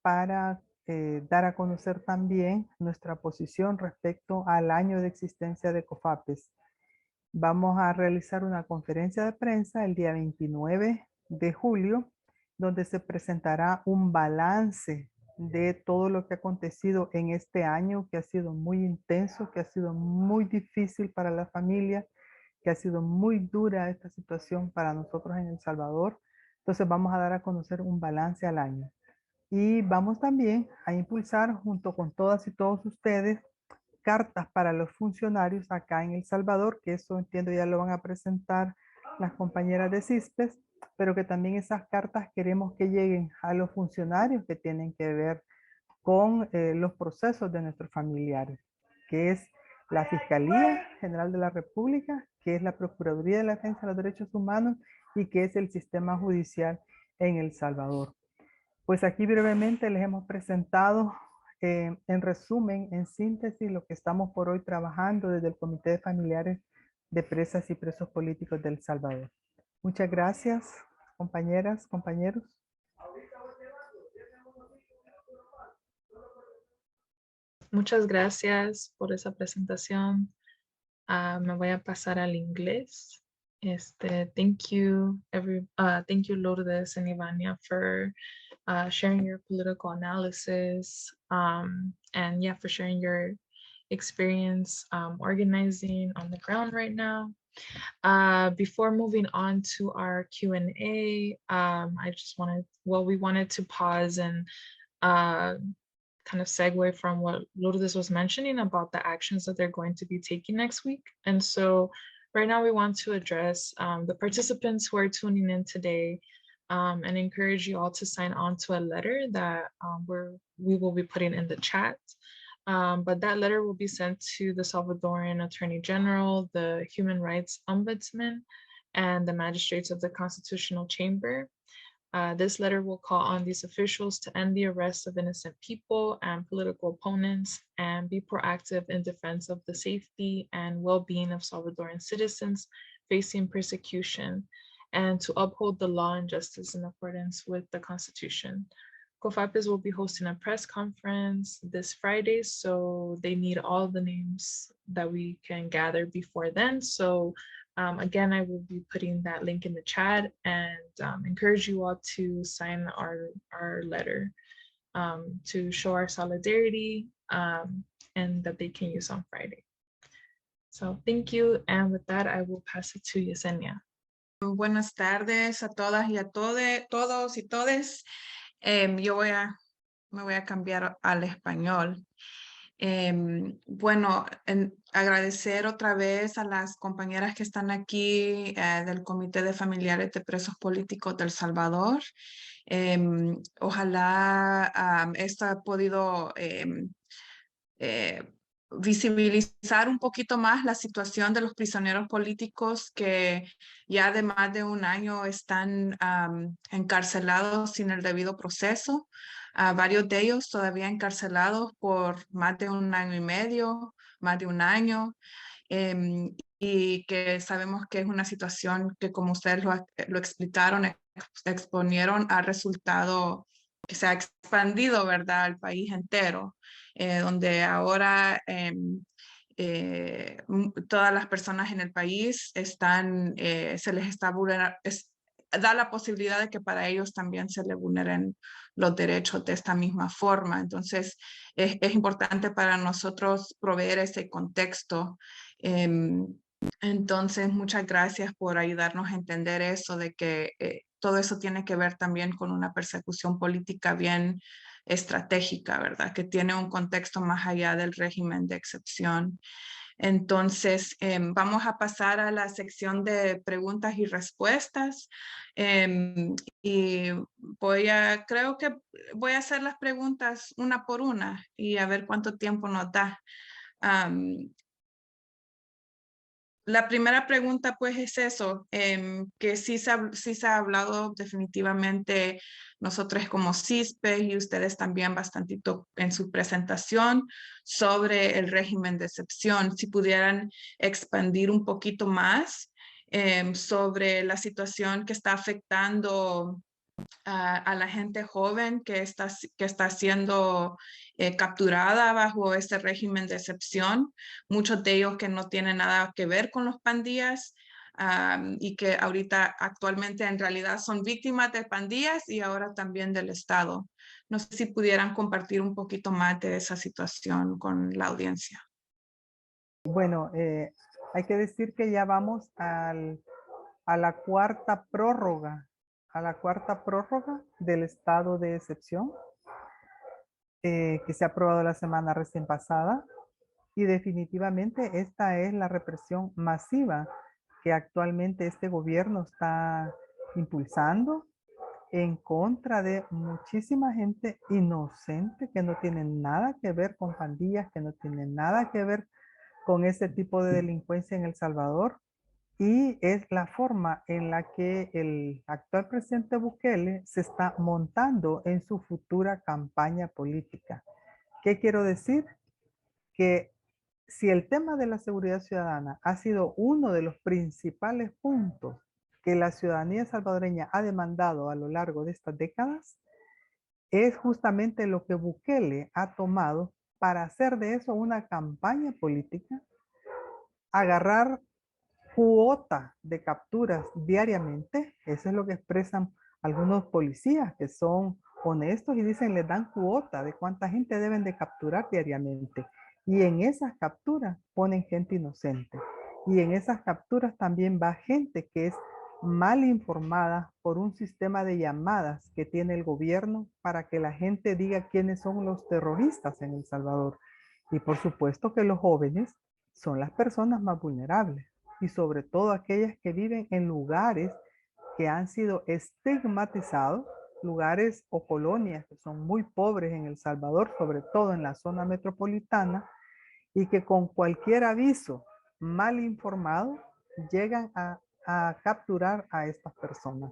B: para dar a conocer también nuestra posición respecto al año de existencia de COFAPES. Vamos a realizar una conferencia de prensa el día 29 de julio, donde se presentará un balance de todo lo que ha acontecido en este año, que ha sido muy intenso, que ha sido muy difícil para la familia, que ha sido muy dura esta situación para nosotros en El Salvador. Entonces vamos a dar a conocer un balance al año. Y vamos también a impulsar junto con todas y todos ustedes cartas para los funcionarios acá en El Salvador, que eso entiendo ya lo van a presentar las compañeras de CISPES, pero que también esas cartas queremos que lleguen a los funcionarios que tienen que ver con los procesos de nuestros familiares, que es la Fiscalía General de la República, que es la Procuraduría de la Defensa de los Derechos Humanos y que es el sistema judicial en El Salvador. Pues aquí brevemente les hemos presentado en resumen, en síntesis, lo que estamos por hoy trabajando desde el Comité de Familiares de Presas y Presos Políticos de El Salvador. Muchas gracias, compañeras, compañeros.
E: Muchas gracias por esa presentación. Me voy a pasar al inglés. Thank you, thank you, Lourdes and Ivania, for sharing your political analysis, and yeah, for sharing your experience organizing on the ground right now. Before moving on to our Q&A, I just wanted, we wanted to pause and kind of segue from what Lourdes was mentioning about the actions that they're going to be taking next week. And so right now we want to address the participants who are tuning in today and encourage you all to sign on to a letter that we will be putting in the chat. But that letter will be sent to the Salvadoran Attorney General, the Human Rights Ombudsman, and the magistrates of the Constitutional Chamber. This letter will call on these officials to end the arrest of innocent people and political opponents and be proactive in defense of the safety and well-being of Salvadoran citizens facing persecution, and to uphold the law and justice in accordance with the Constitution. COFAPES will be hosting a press conference this Friday, so they need all the names that we can gather before then. So again, I will be putting that link in the chat and encourage you all to sign our letter to show our solidarity and that they can use on Friday. So thank you. And with that, I will pass it to Yesenia.
F: Buenas tardes a todas y a todos y todes. Yo me voy a cambiar al español. Bueno, agradecer otra vez a las compañeras que están aquí del Comité de Familiares de Presos Políticos del Salvador. Ojalá esto ha podido visibilizar un poquito más la situación de los prisioneros políticos que ya de más de un año están encarcelados sin el debido proceso. Varios de ellos todavía encarcelados por más de un año y medio, más de un año, y que sabemos que es una situación que, como ustedes lo explicaron, exponieron, ha resultado que se ha expandido, ¿verdad?, al país entero, donde ahora todas las personas en el país se les está vulnerando, da la posibilidad de que para ellos también se les vulneren los derechos de esta misma forma. Entonces, es importante para nosotros proveer ese contexto. Entonces, muchas gracias por ayudarnos a entender eso, de que todo eso tiene que ver también con una persecución política bien estratégica, ¿verdad? Que tiene un contexto más allá del régimen de excepción. Entonces, vamos a pasar a la sección de preguntas y respuestas. Y creo que voy a hacer las preguntas una por una y a ver cuánto tiempo nos da. La primera pregunta pues es eso, que sí se ha hablado definitivamente nosotros como CISPE y ustedes también bastantito en su presentación sobre el régimen de excepción. Si pudieran expandir un poquito más sobre la situación que está afectando a la gente joven que está siendo capturada bajo este régimen de excepción, muchos de ellos que no tienen nada que ver con los pandillas y que ahorita actualmente en realidad son víctimas de pandillas y ahora también del Estado. No sé si pudieran compartir un poquito más de esa situación con la audiencia.
B: Bueno, hay que decir que ya vamos a la cuarta prórroga del estado de excepción que se ha aprobado la semana recién pasada, y definitivamente esta es la represión masiva que actualmente este gobierno está impulsando en contra de muchísima gente inocente que no tiene nada que ver con pandillas, que no tiene nada que ver con ese tipo de delincuencia en El Salvador. Y es la forma en la que el actual presidente Bukele se está montando en su futura campaña política. ¿Qué quiero decir? Que si el tema de la seguridad ciudadana ha sido uno de los principales puntos que la ciudadanía salvadoreña ha demandado a lo largo de estas décadas, es justamente lo que Bukele ha tomado para hacer de eso una campaña política, agarrar cuota de capturas diariamente. Eso es lo que expresan algunos policías que son honestos y dicen, les dan cuota de cuánta gente deben de capturar diariamente. Y en esas capturas ponen gente inocente. Y en esas capturas también va gente que es mal informadas por un sistema de llamadas que tiene el gobierno para que la gente diga quiénes son los terroristas en El Salvador. Y por supuesto que los jóvenes son las personas más vulnerables y sobre todo aquellas que viven en lugares que han sido estigmatizados, lugares o colonias que son muy pobres en El Salvador, sobre todo en la zona metropolitana, y que con cualquier aviso mal informado llegan a capturar a estas personas.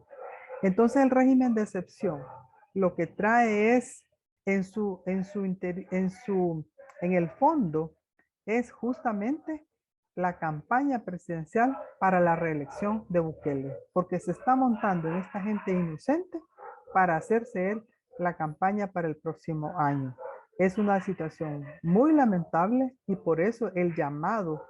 B: Entonces el régimen de excepción lo que trae es en el fondo es justamente la campaña presidencial para la reelección de Bukele, porque se está montando en esta gente inocente para hacerse él la campaña para el próximo año. Es una situación muy lamentable y por eso el llamado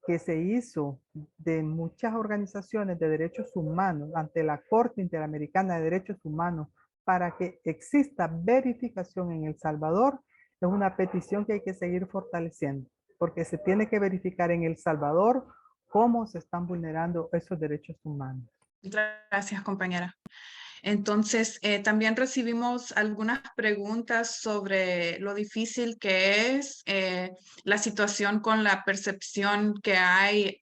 B: que se hizo de muchas organizaciones de derechos humanos ante la Corte Interamericana de Derechos Humanos para que exista verificación en El Salvador es una petición que hay que seguir fortaleciendo, porque se tiene que verificar en El Salvador cómo se están vulnerando esos derechos humanos.
F: Gracias, compañera. Entonces, también recibimos algunas preguntas sobre lo difícil que es la situación con la percepción que hay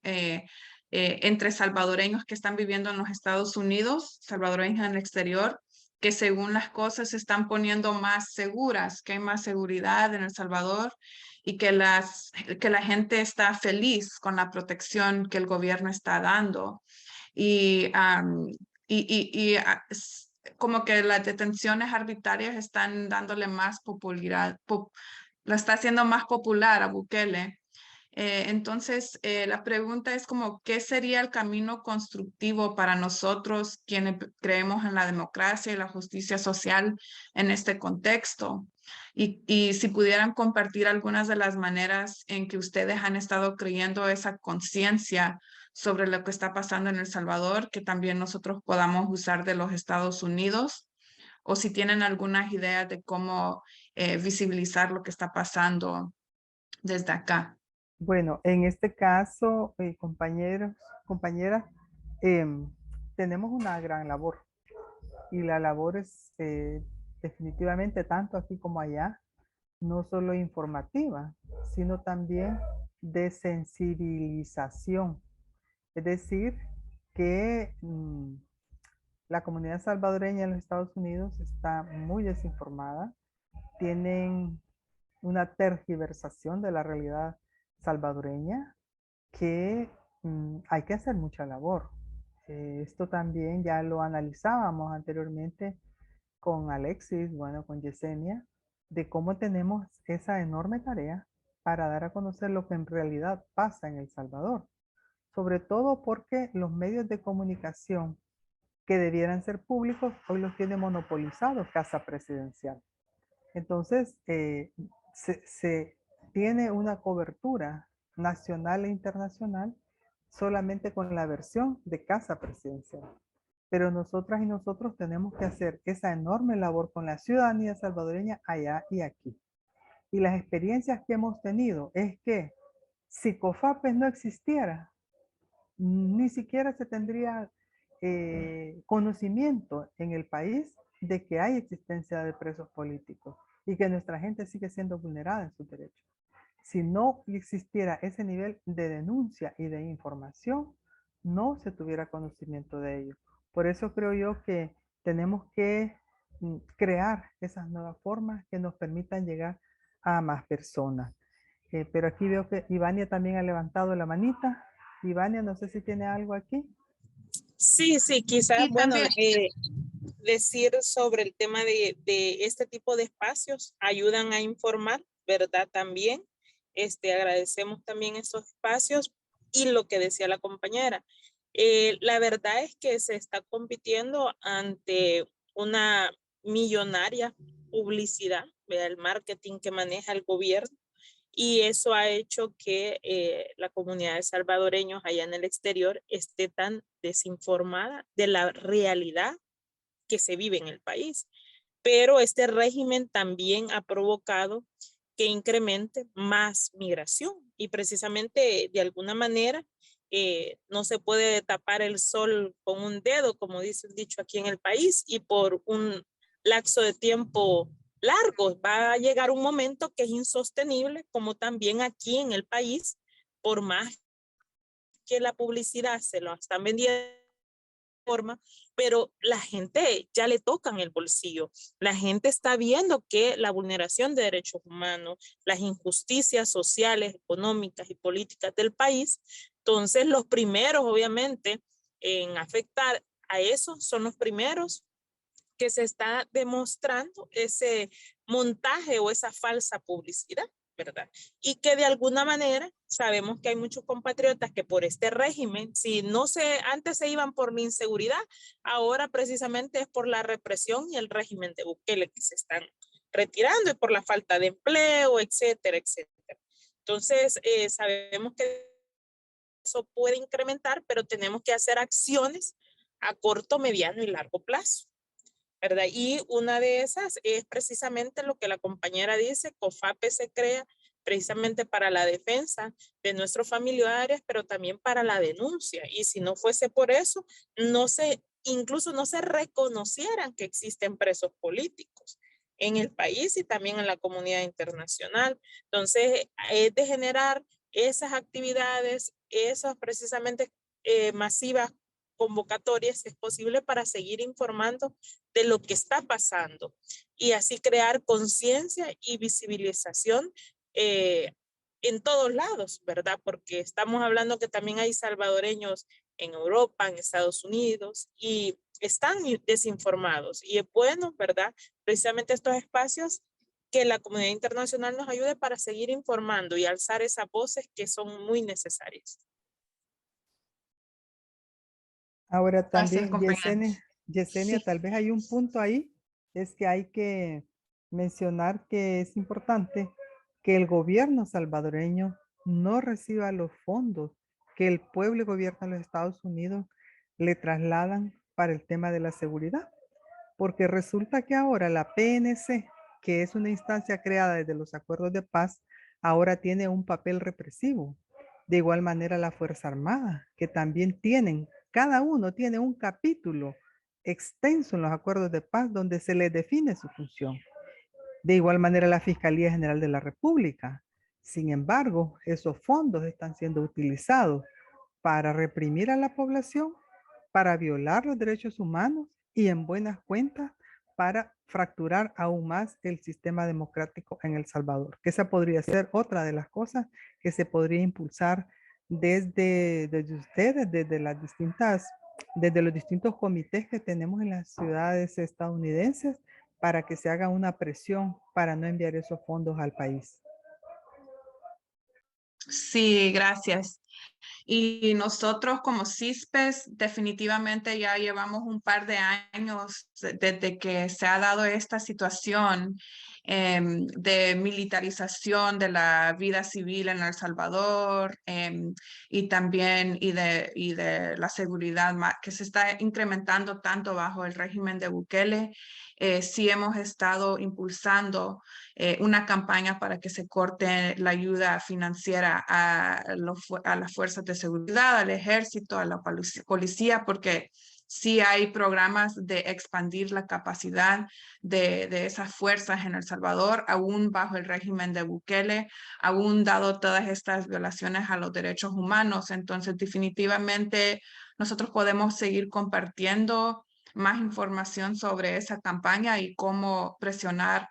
F: entre salvadoreños que están viviendo en los Estados Unidos, salvadoreños en el exterior, que según las cosas se están poniendo más seguras, que hay más seguridad en El Salvador y que la gente está feliz con la protección que el gobierno está dando. Como que las detenciones arbitrarias están dándole más popularidad, la está haciendo más popular a Bukele. Entonces, la pregunta es como, ¿qué sería el camino constructivo para nosotros quienes creemos en la democracia y la justicia social en este contexto? Y si pudieran compartir algunas de las maneras en que ustedes han estado creyendo esa conciencia sobre lo que está pasando en El Salvador, que también nosotros podamos usar de los Estados Unidos, o si tienen algunas ideas de cómo visibilizar lo que está pasando desde acá.
B: Bueno, en este caso, compañeros, compañeras, tenemos una gran labor y la labor es definitivamente tanto aquí como allá, no solo informativa, sino también de sensibilización. Es decir, que la comunidad salvadoreña en los Estados Unidos está muy desinformada, tienen una tergiversación de la realidad salvadoreña que hay que hacer mucha labor. Esto también ya lo analizábamos anteriormente con Alexis, bueno, con Yesenia, de cómo tenemos esa enorme tarea para dar a conocer lo que en realidad pasa en El Salvador. Sobre todo porque los medios de comunicación que debieran ser públicos, hoy los tiene monopolizados Casa Presidencial. Entonces, se tiene una cobertura nacional e internacional solamente con la versión de Casa Presidencial. Pero nosotras y nosotros tenemos que hacer esa enorme labor con la ciudadanía salvadoreña allá y aquí. Y las experiencias que hemos tenido es que si COFAPES no existiera, ni siquiera se tendría conocimiento en el país de que hay existencia de presos políticos y que nuestra gente sigue siendo vulnerada en sus derechos. Si no existiera ese nivel de denuncia y de información, no se tuviera conocimiento de ello. Por eso creo yo que tenemos que crear esas nuevas formas que nos permitan llegar a más personas. Pero aquí veo que Ivania también ha levantado la manita. Ivania, no sé si tiene algo aquí.
D: Sí, quizás,
F: Y
D: bueno,
F: también,
D: decir sobre el tema de este tipo de espacios ayudan a informar, ¿verdad? También, agradecemos también estos espacios y lo que decía la compañera. La verdad es que se está compitiendo ante una millonaria publicidad, ¿verdad? El marketing que maneja el gobierno. Y eso ha hecho que la comunidad de salvadoreños allá en el exterior esté tan desinformada de la realidad que se vive en el país. Pero este régimen también ha provocado que incremente más migración y precisamente de alguna manera no se puede tapar el sol con un dedo, como dice el dicho aquí en el país, y por un lapso de tiempo largo va a llegar un momento que es insostenible, como también aquí en el país, por más que la publicidad se lo están vendiendo forma, pero la gente ya le tocan el bolsillo. La gente está viendo que la vulneración de derechos humanos, las injusticias sociales, económicas y políticas del país, entonces los primeros, obviamente, en afectar a eso son los primeros que se está demostrando ese montaje o esa falsa publicidad, ¿verdad? Y que de alguna manera sabemos que hay muchos compatriotas que por este régimen, si no se, antes se iban por la inseguridad, ahora precisamente es por la represión y el régimen de Bukele que se están retirando y por la falta de empleo, etcétera, etcétera. Entonces, sabemos que eso puede incrementar, pero tenemos que hacer acciones a corto, mediano y largo plazo, ¿verdad? Y una de esas es precisamente lo que la compañera dice, COFAPE se crea precisamente para la defensa de nuestros familiares, pero también para la denuncia. Y si no fuese por eso, incluso no se reconocieran que existen presos políticos en el país y también en la comunidad internacional. Entonces, es de generar esas actividades, esas precisamente masivas convocatorias, es posible para seguir informando de lo que está pasando y así crear conciencia y visibilización en todos lados, ¿verdad? Porque estamos hablando que también hay salvadoreños en Europa, en Estados Unidos, y están desinformados. Y es bueno, ¿verdad? Precisamente estos espacios que la comunidad internacional nos ayude para seguir informando y alzar esas voces que son muy necesarias.
B: Ahora
F: Gracias,
B: también,
F: compañeros.
B: Yesenia,
F: Sí.
B: tal vez hay un punto ahí, es que hay que mencionar que es importante que el gobierno salvadoreño no reciba los fondos que el pueblo y gobierno de los Estados Unidos le trasladan para el tema de la seguridad, porque resulta que ahora la PNC, que es una instancia creada desde los acuerdos de paz, ahora tiene un papel represivo. De igual manera la Fuerza Armada, que también cada uno tiene un capítulo extenso en los acuerdos de paz donde se les define su función. De igual manera la Fiscalía General de la República. Sin embargo, esos fondos están siendo utilizados para reprimir a la población, para violar los derechos humanos y en buenas cuentas para fracturar aún más el sistema democrático en El Salvador. Que esa podría ser otra de las cosas que se podría impulsar desde ustedes, desde los distintos comités que tenemos en las ciudades estadounidenses para que se haga una presión para no enviar esos fondos al país.
F: Sí, gracias. Y nosotros como CISPES definitivamente ya llevamos un par de años desde que se ha dado esta situación de militarización de la vida civil en El Salvador y también de la seguridad que se está incrementando tanto bajo el régimen de Bukele. Sí hemos estado impulsando una campaña para que se corte la ayuda financiera a las fuerzas de seguridad, al ejército, a la policía, porque sí hay programas de expandir la capacidad de esas fuerzas en El Salvador, aún bajo el régimen de Bukele, aún dado todas estas violaciones a los derechos humanos. Entonces, definitivamente nosotros podemos seguir compartiendo más información sobre esa campaña y cómo presionar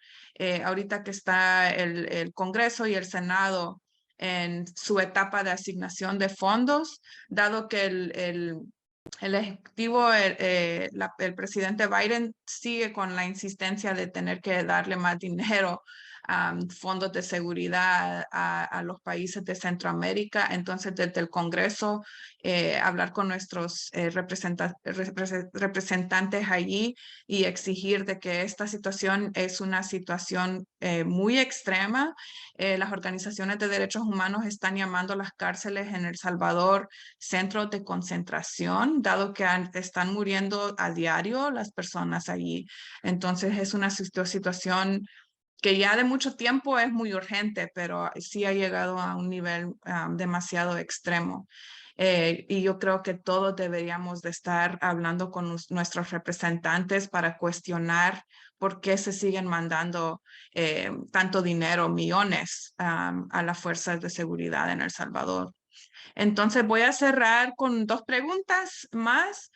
F: ahorita que está el Congreso y el Senado en su etapa de asignación de fondos, dado que el Ejecutivo, el presidente Biden sigue con la insistencia de tener que darle más dinero fondos de seguridad a los países de Centroamérica. Entonces, desde el Congreso, hablar con nuestros representantes allí y exigir de que esta situación es una situación muy extrema. Las organizaciones de derechos humanos están llamando a las cárceles en El Salvador centros de concentración, dado que están muriendo a diario las personas allí. Entonces, es una situación que ya de mucho tiempo es muy urgente, pero sí ha llegado a un nivel demasiado extremo. Y yo creo que todos deberíamos de estar hablando con nuestros representantes para cuestionar por qué se siguen mandando tanto dinero, millones, a las fuerzas de seguridad en El Salvador. Entonces voy a cerrar con 2 preguntas más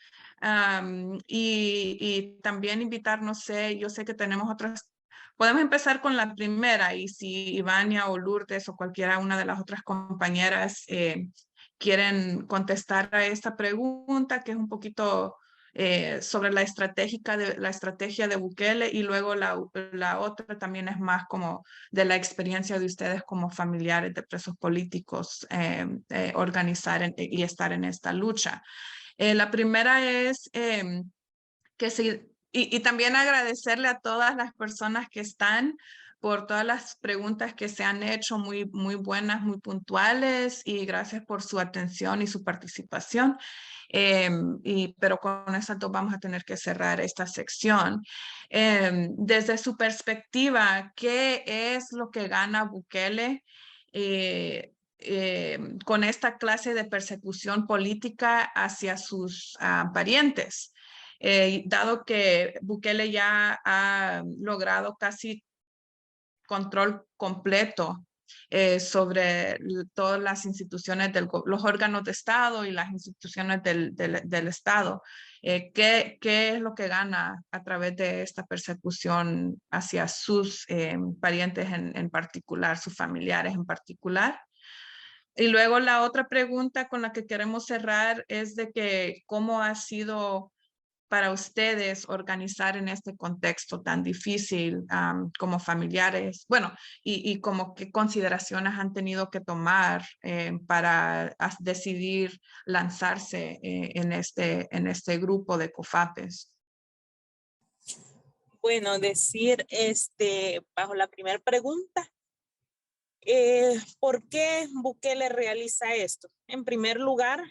F: y también invitar, no sé, yo sé que tenemos otras. Podemos empezar con la primera y si Ivania o Lourdes o cualquiera una de las otras compañeras quieren contestar a esta pregunta, que es un poquito sobre la estrategia de Bukele, y luego la otra también es más como de la experiencia de ustedes como familiares de presos políticos, organizar y estar en esta lucha. La primera es y también agradecerle a todas las personas que están por todas las preguntas que se han hecho, muy, muy buenas, muy puntuales, y gracias por su atención y su participación. Pero con esas 2 vamos a tener que cerrar esta sección. Desde su perspectiva, ¿qué es lo que gana Bukele con esta clase de persecución política hacia sus parientes? Dado que Bukele ya ha logrado casi control completo sobre todas las instituciones, los órganos de Estado y las instituciones del Estado. ¿Qué es lo que gana a través de esta persecución hacia sus parientes en particular, sus familiares en particular? Y luego la otra pregunta con la que queremos cerrar es de que cómo ha sido para ustedes organizar en este contexto tan difícil como familiares, bueno, y como qué consideraciones han tenido que tomar para decidir lanzarse en este grupo de COFAPES.
D: Bueno, decir bajo la primera pregunta, ¿por qué Bukele realiza esto? En primer lugar,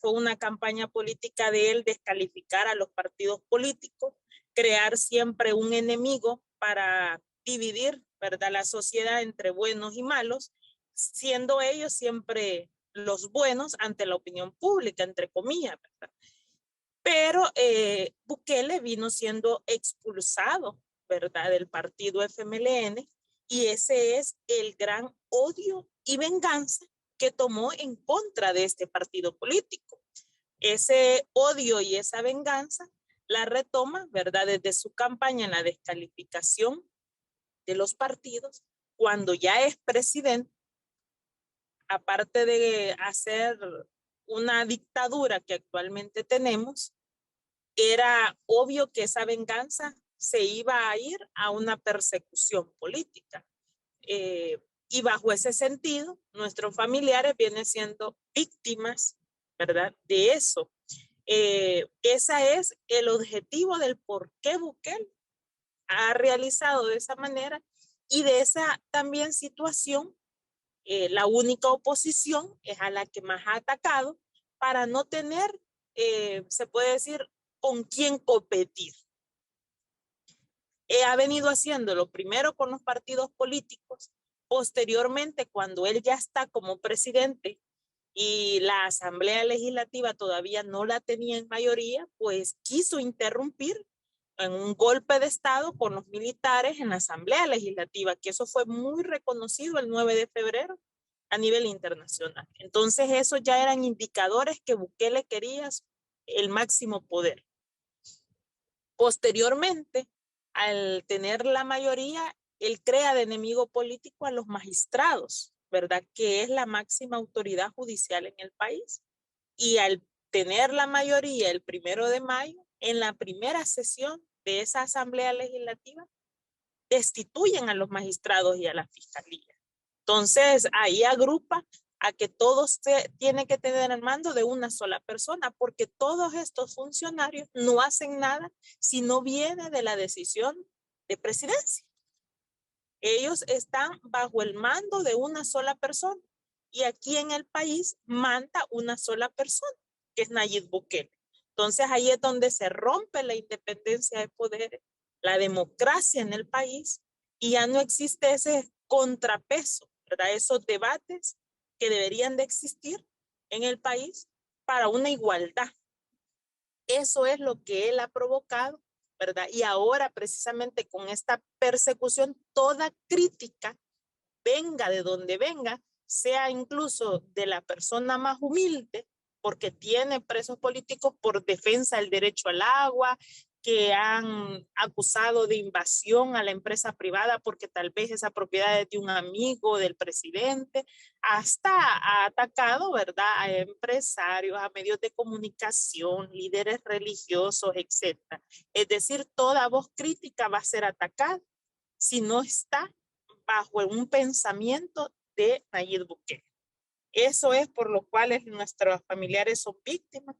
D: fue una campaña política de él descalificar a los partidos políticos, crear siempre un enemigo para dividir, ¿verdad?, la sociedad entre buenos y malos, siendo ellos siempre los buenos ante la opinión pública, entre comillas, ¿verdad? Pero Bukele vino siendo expulsado, ¿verdad?, del partido FMLN, y ese es el gran odio y venganza que tomó en contra de este partido político. Ese odio y esa venganza la retoma, ¿verdad?, desde su campaña en la descalificación de los partidos, cuando ya es presidente, aparte de hacer una dictadura que actualmente tenemos, era obvio que esa venganza se iba a ir a una persecución política. Y bajo ese sentido, nuestros familiares vienen siendo víctimas, ¿verdad?, de eso. Ese es el objetivo del por qué Bukele ha realizado de esa manera, y de esa también situación, la única oposición es a la que más ha atacado para no tener, se puede decir, con quién competir. Ha venido haciéndolo primero con los partidos políticos, posteriormente cuando él ya está como presidente y la Asamblea Legislativa todavía no la tenía en mayoría, pues quiso interrumpir en un golpe de Estado con los militares en la Asamblea Legislativa, que eso fue muy reconocido el 9 de febrero a nivel internacional. Entonces esos ya eran indicadores que Bukele quería el máximo poder. Posteriormente, al tener la mayoría, él crea de enemigo político a los magistrados, ¿verdad?, que es la máxima autoridad judicial en el país. Y al tener la mayoría el 1 de mayo, en la primera sesión de esa Asamblea Legislativa, destituyen a los magistrados y a la fiscalía. Entonces, ahí agrupa a que todos tienen que tener el mando de una sola persona, porque todos estos funcionarios no hacen nada si no viene de la decisión de presidencia. Ellos están bajo el mando de una sola persona, y aquí en el país manda una sola persona, que es Nayib Bukele. Entonces ahí es donde se rompe la independencia de poderes, la democracia en el país, y ya no existe ese contrapeso, ¿verdad?, esos debates que deberían de existir en el país para una igualdad. Eso es lo que él ha provocado, ¿verdad? Y ahora precisamente con esta persecución, toda crítica, venga de donde venga, sea incluso de la persona más humilde, porque tiene presos políticos por defensa del derecho al agua, que han acusado de invasión a la empresa privada porque tal vez esa propiedad es de un amigo del presidente, hasta ha atacado, ¿verdad?, a empresarios, a medios de comunicación, líderes religiosos, etc. Es decir, toda voz crítica va a ser atacada si no está bajo un pensamiento de Nayib Bukele. Eso es por lo cual nuestros familiares son víctimas.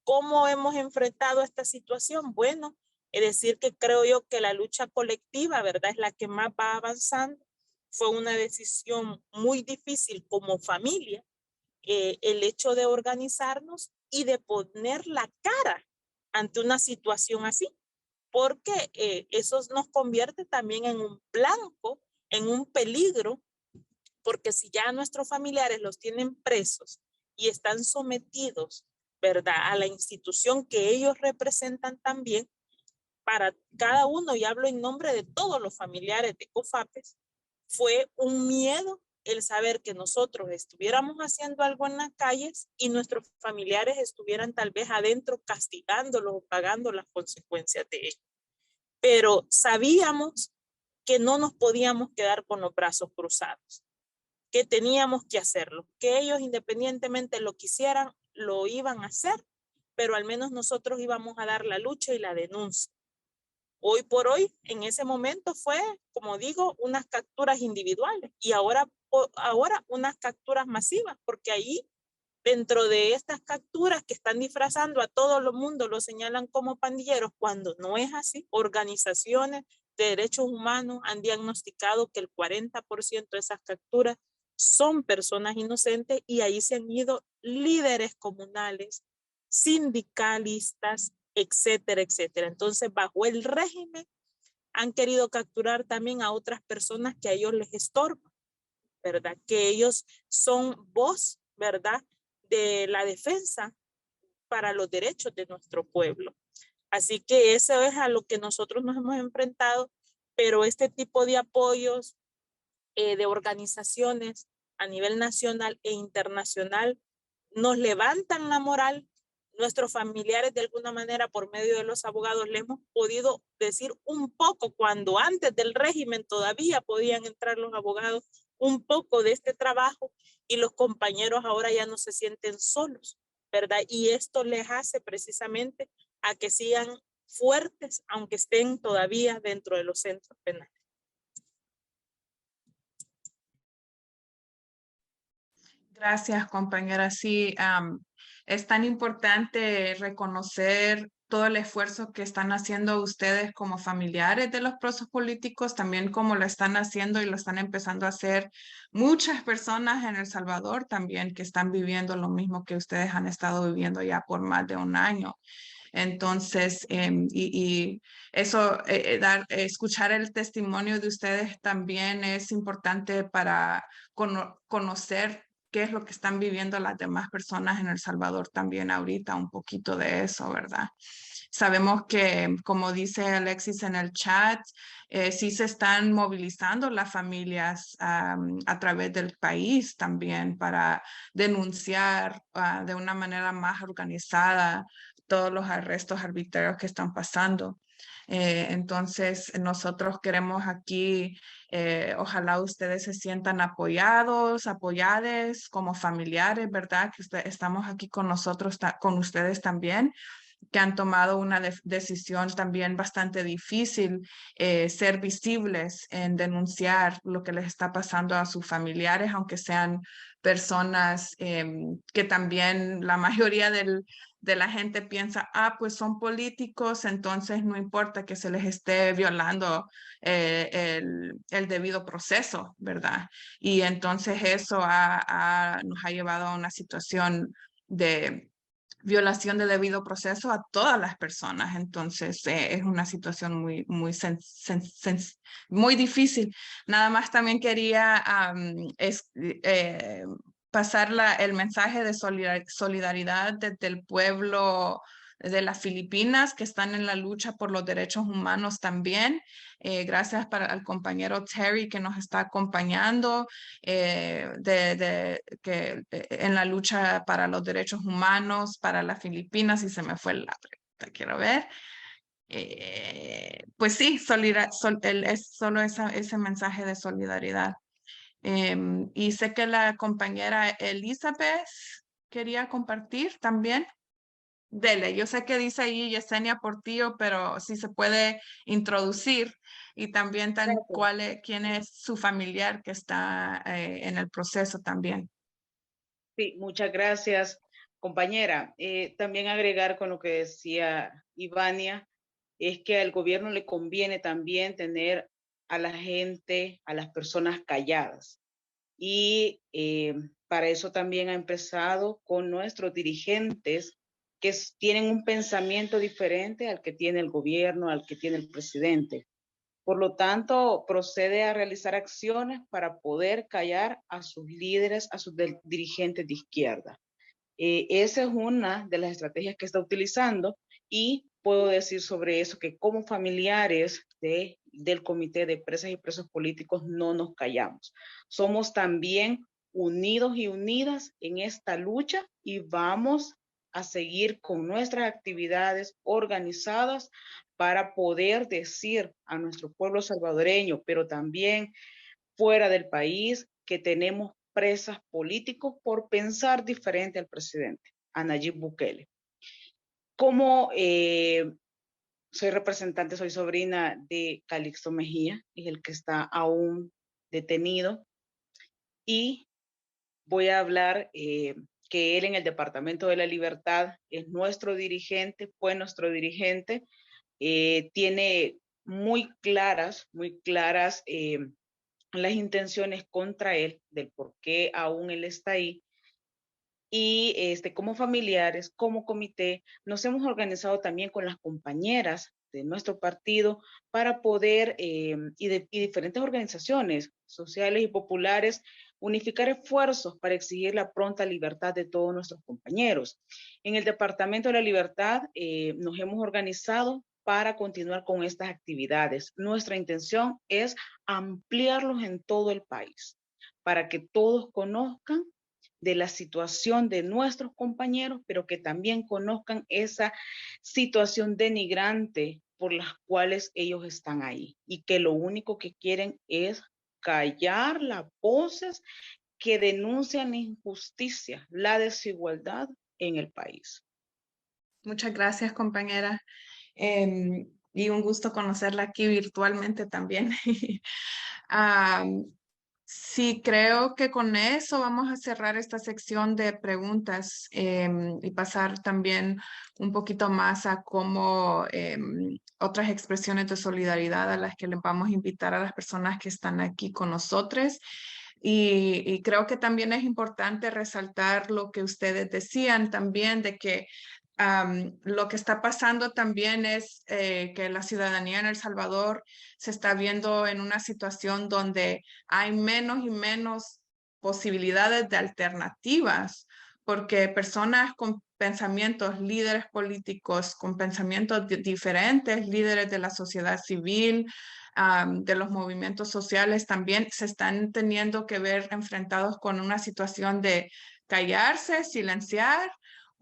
D: ¿Cómo hemos enfrentado esta situación? Bueno, es decir que creo yo que la lucha colectiva, ¿verdad?, es la que más va avanzando. Fue una decisión muy difícil como familia, el hecho de organizarnos y de poner la cara ante una situación así, porque eso nos convierte también en un blanco, en un peligro, porque si ya nuestros familiares los tienen presos y están sometidos, ¿verdad?, a la institución que ellos representan también, para cada uno, y hablo en nombre de todos los familiares de COFAPES, fue un miedo el saber que nosotros estuviéramos haciendo algo en las calles y nuestros familiares estuvieran tal vez adentro castigándolos o pagando las consecuencias de ello. Pero sabíamos que no nos podíamos quedar con los brazos cruzados, que teníamos que hacerlo, que ellos independientemente lo quisieran, lo iban a hacer, pero al menos nosotros íbamos a dar la lucha y la denuncia. Hoy por hoy, en ese momento fue, como digo, unas capturas individuales y ahora unas capturas masivas, porque ahí, dentro de estas capturas que están disfrazando a todo el mundo, lo señalan como pandilleros, cuando no es así. Organizaciones de derechos humanos han diagnosticado que el 40% de esas capturas son personas inocentes y ahí se han ido líderes comunales, sindicalistas, etcétera, etcétera. Entonces, bajo el régimen, han querido capturar también a otras personas que a ellos les estorban, ¿verdad? Que ellos son voz, ¿verdad?, de la defensa para los derechos de nuestro pueblo. Así que eso es a lo que nosotros nos hemos enfrentado, pero este tipo de apoyos de organizaciones a nivel nacional e internacional nos levantan la moral. Nuestros familiares, de alguna manera, por medio de los abogados, le hemos podido decir un poco, cuando antes del régimen todavía podían entrar los abogados, un poco de este trabajo, y los compañeros ahora ya no se sienten solos, ¿verdad? Y esto les hace precisamente a que sigan fuertes, aunque estén todavía dentro de los centros penales.
F: Gracias, compañera. Sí, es tan importante reconocer todo el esfuerzo que están haciendo ustedes como familiares de los presos políticos, también como lo están haciendo y lo están empezando a hacer muchas personas en El Salvador también, que están viviendo lo mismo que ustedes han estado viviendo ya por más de un año. Entonces, eso, escuchar el testimonio de ustedes también es importante para conocer qué es lo que están viviendo las demás personas en El Salvador también ahorita, un poquito de eso, ¿verdad? Sabemos que, como dice Alexis en el chat, sí se están movilizando las familias a través del país también para denunciar de una manera más organizada todos los arrestos arbitrarios que están pasando. Entonces, nosotros queremos aquí, ojalá ustedes se sientan apoyados, apoyadas como familiares, ¿verdad? Que estamos aquí con nosotros, con ustedes también, que han tomado una decisión también bastante difícil, ser visibles en denunciar lo que les está pasando a sus familiares, aunque sean personas que también la mayoría de la gente piensa, pues son políticos, entonces no importa que se les esté violando el debido proceso, ¿verdad? Y entonces eso nos ha llevado a una situación de violación de debido proceso a todas las personas. Entonces es una situación muy difícil. Nada más también quería pasar el mensaje de solidaridad desde el pueblo de las Filipinas que están en la lucha por los derechos humanos también. Gracias al compañero Terry que nos está acompañando en la lucha para los derechos humanos para las Filipinas, y se me fue la pregunta, quiero ver. Pues sí, es solo ese mensaje de solidaridad. Y sé que la compañera Elizabeth quería compartir también. Dele, yo sé que dice ahí Yesenia Portillo, pero si se puede introducir y también quién es su familiar que está en el proceso también.
G: Sí, muchas gracias, compañera. También agregar con lo que decía Ivania, es que al gobierno le conviene también tener a la gente, a las personas calladas. Y para eso también ha empezado con nuestros dirigentes que tienen un pensamiento diferente al que tiene el gobierno, al que tiene el presidente. Por lo tanto, procede a realizar acciones para poder callar a sus líderes, a sus dirigentes de izquierda. Esa es una de las estrategias que está utilizando, y puedo decir sobre eso que como familiares del Comité de Presas y Presos Políticos no nos callamos. Somos también unidos y unidas en esta lucha y vamos a seguir con nuestras actividades organizadas para poder decir a nuestro pueblo salvadoreño, pero también fuera del país, que tenemos presas políticos por pensar diferente al presidente, a Nayib Bukele. Como soy representante, soy sobrina de Calixto Mejía, es el que está aún detenido, y voy a hablar que él en el Departamento de la Libertad es nuestro dirigente, fue nuestro dirigente, tiene muy claras las intenciones contra él, del por qué aún él está ahí. Y como familiares, como comité, nos hemos organizado también con las compañeras de nuestro partido para poder, y diferentes organizaciones sociales y populares, unificar esfuerzos para exigir la pronta libertad de todos nuestros compañeros. En el Departamento de la Libertad nos hemos organizado para continuar con estas actividades. Nuestra intención es ampliarlos en todo el país, para que todos conozcan de la situación de nuestros compañeros, pero que también conozcan esa situación denigrante por las cuales ellos están ahí, y que lo único que quieren es callar las voces que denuncian la injusticia, la desigualdad en el país.
F: Muchas gracias, compañera. Y un gusto conocerla aquí virtualmente también. Sí, creo que con eso vamos a cerrar esta sección de preguntas y pasar también un poquito más a cómo otras expresiones de solidaridad a las que les vamos a invitar a las personas que están aquí con nosotros. Y creo que también es importante resaltar lo que ustedes decían también de que lo que está pasando también es que la ciudadanía en El Salvador se está viendo en una situación donde hay menos y menos posibilidades de alternativas, porque personas con pensamientos, líderes políticos con pensamientos diferentes, líderes de la sociedad civil, de los movimientos sociales también se están teniendo que ver enfrentados con una situación de callarse, silenciar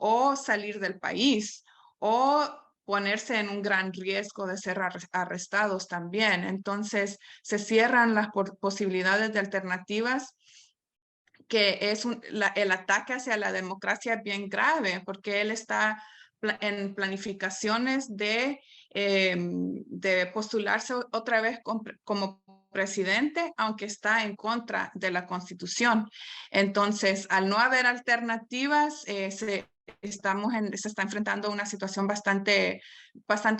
F: o salir del país o ponerse en un gran riesgo de ser arrestados también. Entonces se cierran las posibilidades de alternativas, que es el ataque hacia la democracia bien grave, porque él está en planificaciones de postularse otra vez como presidente, aunque está en contra de la Constitución. Entonces, al no haber alternativas, se está enfrentando a una situación bastante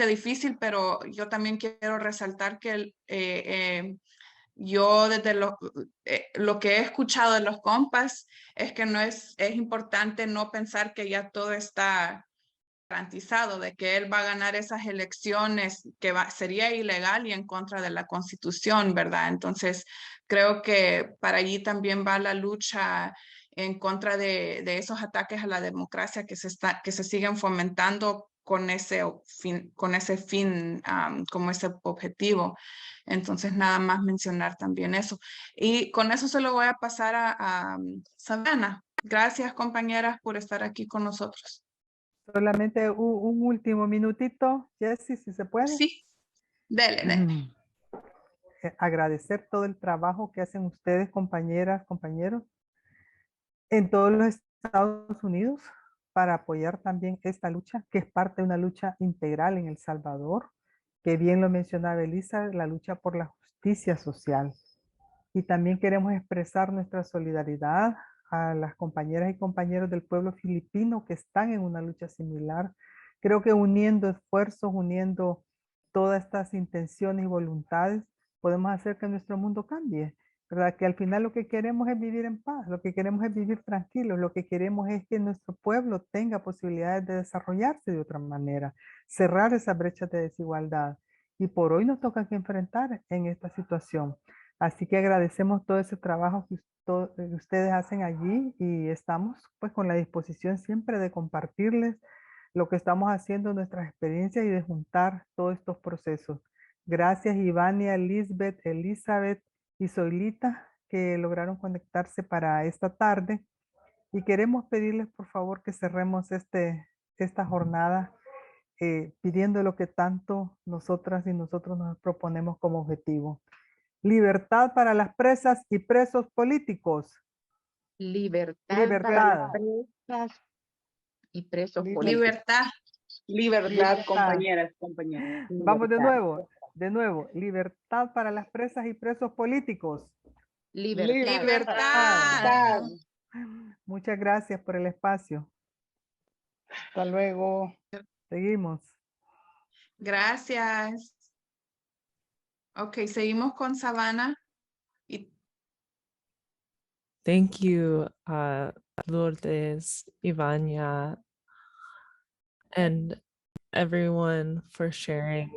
F: difícil, pero yo también quiero resaltar que yo desde lo que he escuchado de los compas es que es importante no pensar que ya todo está garantizado, de que él va a ganar esas elecciones, que sería ilegal y en contra de la Constitución, ¿verdad? Entonces, creo que para allí también va la lucha en contra de esos ataques a la democracia que se siguen fomentando con ese fin, como ese objetivo. Entonces, nada más mencionar también eso. Y con eso se lo voy a pasar a Savannah. Gracias, compañeras, por estar aquí con nosotros.
B: Solamente un último minutito, Jessie, si se puede.
F: Sí, dele.
B: Agradecer todo el trabajo que hacen ustedes, compañeras, compañeros, en todos los Estados Unidos para apoyar también esta lucha, que es parte de una lucha integral en El Salvador, que bien lo mencionaba Elisa, la lucha por la justicia social. Y también queremos expresar nuestra solidaridad a las compañeras y compañeros del pueblo filipino que están en una lucha similar. Creo que uniendo esfuerzos, uniendo todas estas intenciones y voluntades, podemos hacer que nuestro mundo cambie, ¿verdad? Que al final lo que queremos es vivir en paz, lo que queremos es vivir tranquilos, lo que queremos es que nuestro pueblo tenga posibilidades de desarrollarse de otra manera, cerrar esas brechas de desigualdad. Y por hoy nos toca que enfrentar en esta situación. Así que agradecemos todo ese trabajo que ustedes hacen allí y estamos pues con la disposición siempre de compartirles lo que estamos haciendo, nuestras experiencias y de juntar todos estos procesos. Gracias Ivania, Lisbeth, Elizabeth y Zoilita que lograron conectarse para esta tarde y queremos pedirles por favor que cerremos esta jornada pidiendo lo que tanto nosotras y nosotros nos proponemos como objetivo. Libertad para las presas y presos políticos.
H: Libertad para
B: Libertad.
H: presas y presos políticos.
F: Libertad.
G: Libertad, compañeras, compañeros.
B: Vamos de
H: Libertad.
B: nuevo. Libertad para las presas y presos políticos.
H: Libertad.
F: Libertad.
B: Muchas gracias por el espacio.
C: Hasta luego.
B: Seguimos.
F: Gracias. Ok, seguimos con Savannah. Y
A: Thank you, Lourdes, Ivania, and everyone for sharing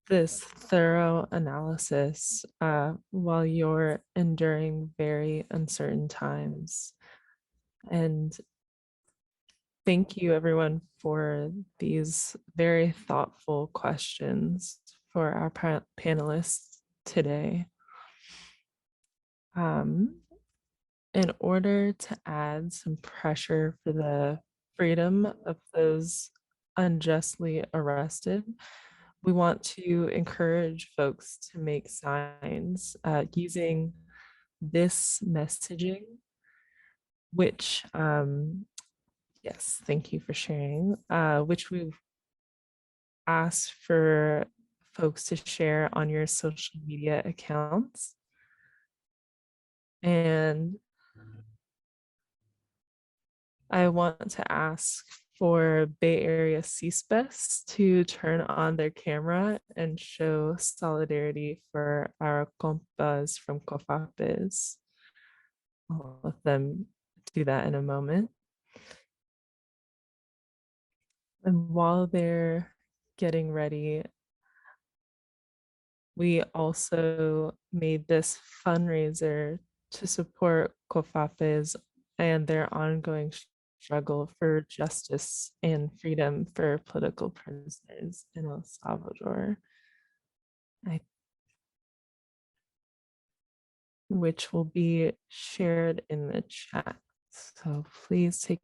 A: this thorough analysis while you're enduring very uncertain times. And thank you, everyone, for these very thoughtful questions for our panelists today. In order to add some pressure for the freedom of those unjustly arrested, we want to encourage folks to make signs using this messaging, which, yes, thank you for sharing, which we've asked for folks to share on your social media accounts. And I want to ask for Bay Area CSPES to turn on their camera and show solidarity for our compas from COFAPES. I'll let them do that in a moment. And while they're getting ready, we also made this fundraiser to support COFAPES and their ongoing struggle for justice and freedom for political prisoners in El Salvador, which will be shared in the chat. So please take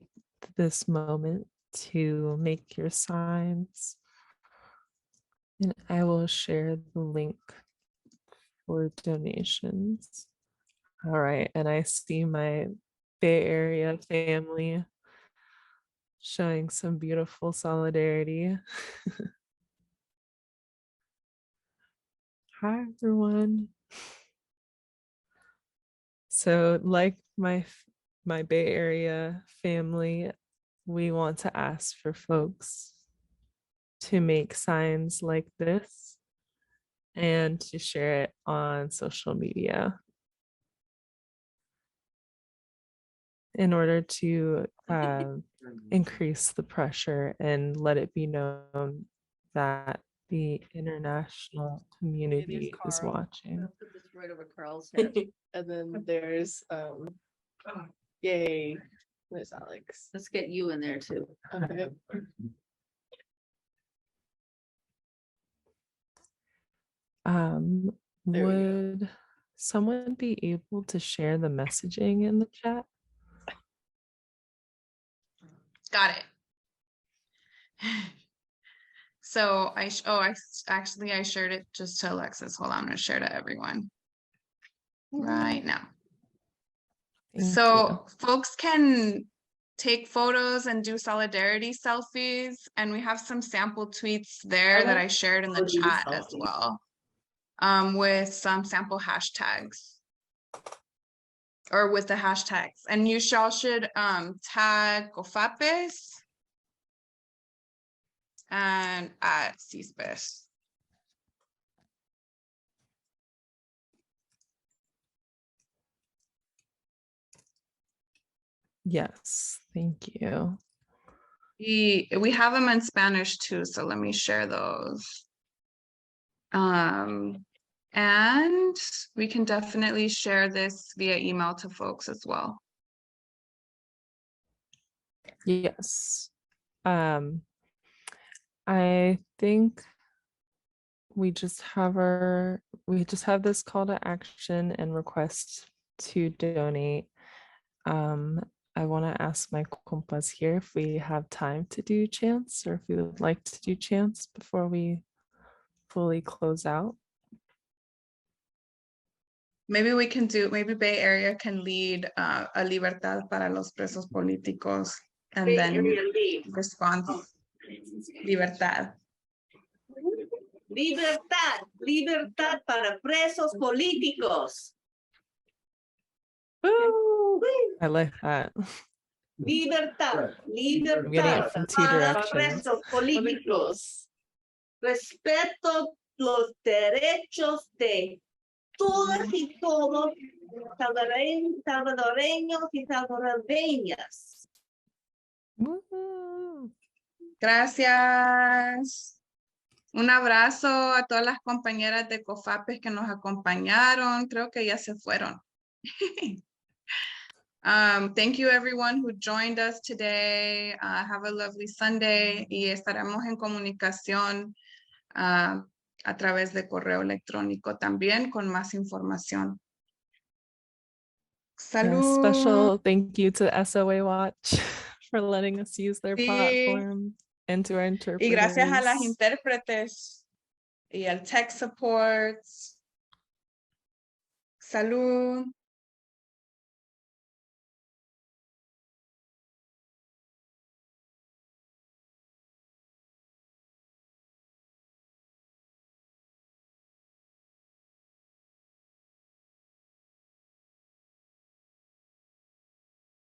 A: this moment to make your signs, and I will share the link for donations. All right, and I see my Bay Area family showing some beautiful solidarity. Hi, everyone. So like my Bay Area family, we want to ask for folks to make signs like this and to share it on social media in order to increase the pressure and let it be known that the international community is watching.
I: I'll put this right over Carl's head. And then there's Yay. There's Alex.
J: Let's get you in there too.
I: Okay. There we go.
A: Would someone be able to share the messaging in the chat?
F: Got it. So I shared it just to Alexis. Hold on, I'm gonna share to everyone right now.
A: Thank
F: So folks can take photos and do solidarity selfies, and we have some sample tweets there that I shared in the chat as well, with some sample hashtags or with the hashtags. And you all should tag COFAPES and at CISPES.
A: Yes, thank you.
F: We have them in Spanish too, so let me share those. And we can definitely share this via email to folks as well.
A: Yes. I think we just have this call to action and request to donate. I want to ask my compas here if we have time to do chants or if we would like to do chants before we fully close out.
F: Maybe we can do, maybe Bay Area can lead a libertad para los presos políticos and
J: Bay
F: then
J: Area lead.
F: response. Libertad.
J: Libertad, libertad para presos políticos.
A: Woo! I like that.
J: Libertad,
A: I'm getting it
J: libertad
A: from two
J: para
A: directions.
J: presos políticos. Respeto los derechos de todas y todos salvadoreños y salvadoreñas.
A: Woo!
F: Gracias. Un abrazo a todas las compañeras de COFAPES que nos acompañaron. Creo que ya se fueron. Thank you everyone who joined us today. Have a lovely Sunday y estaremos en comunicación a través de correo electrónico también con más información. Salud.
A: A special thank you to SOA Watch for letting us use their
F: Sí.
A: platform and to our
F: Y
A: interpreters.
F: gracias a las intérpretes y al tech support. Salud.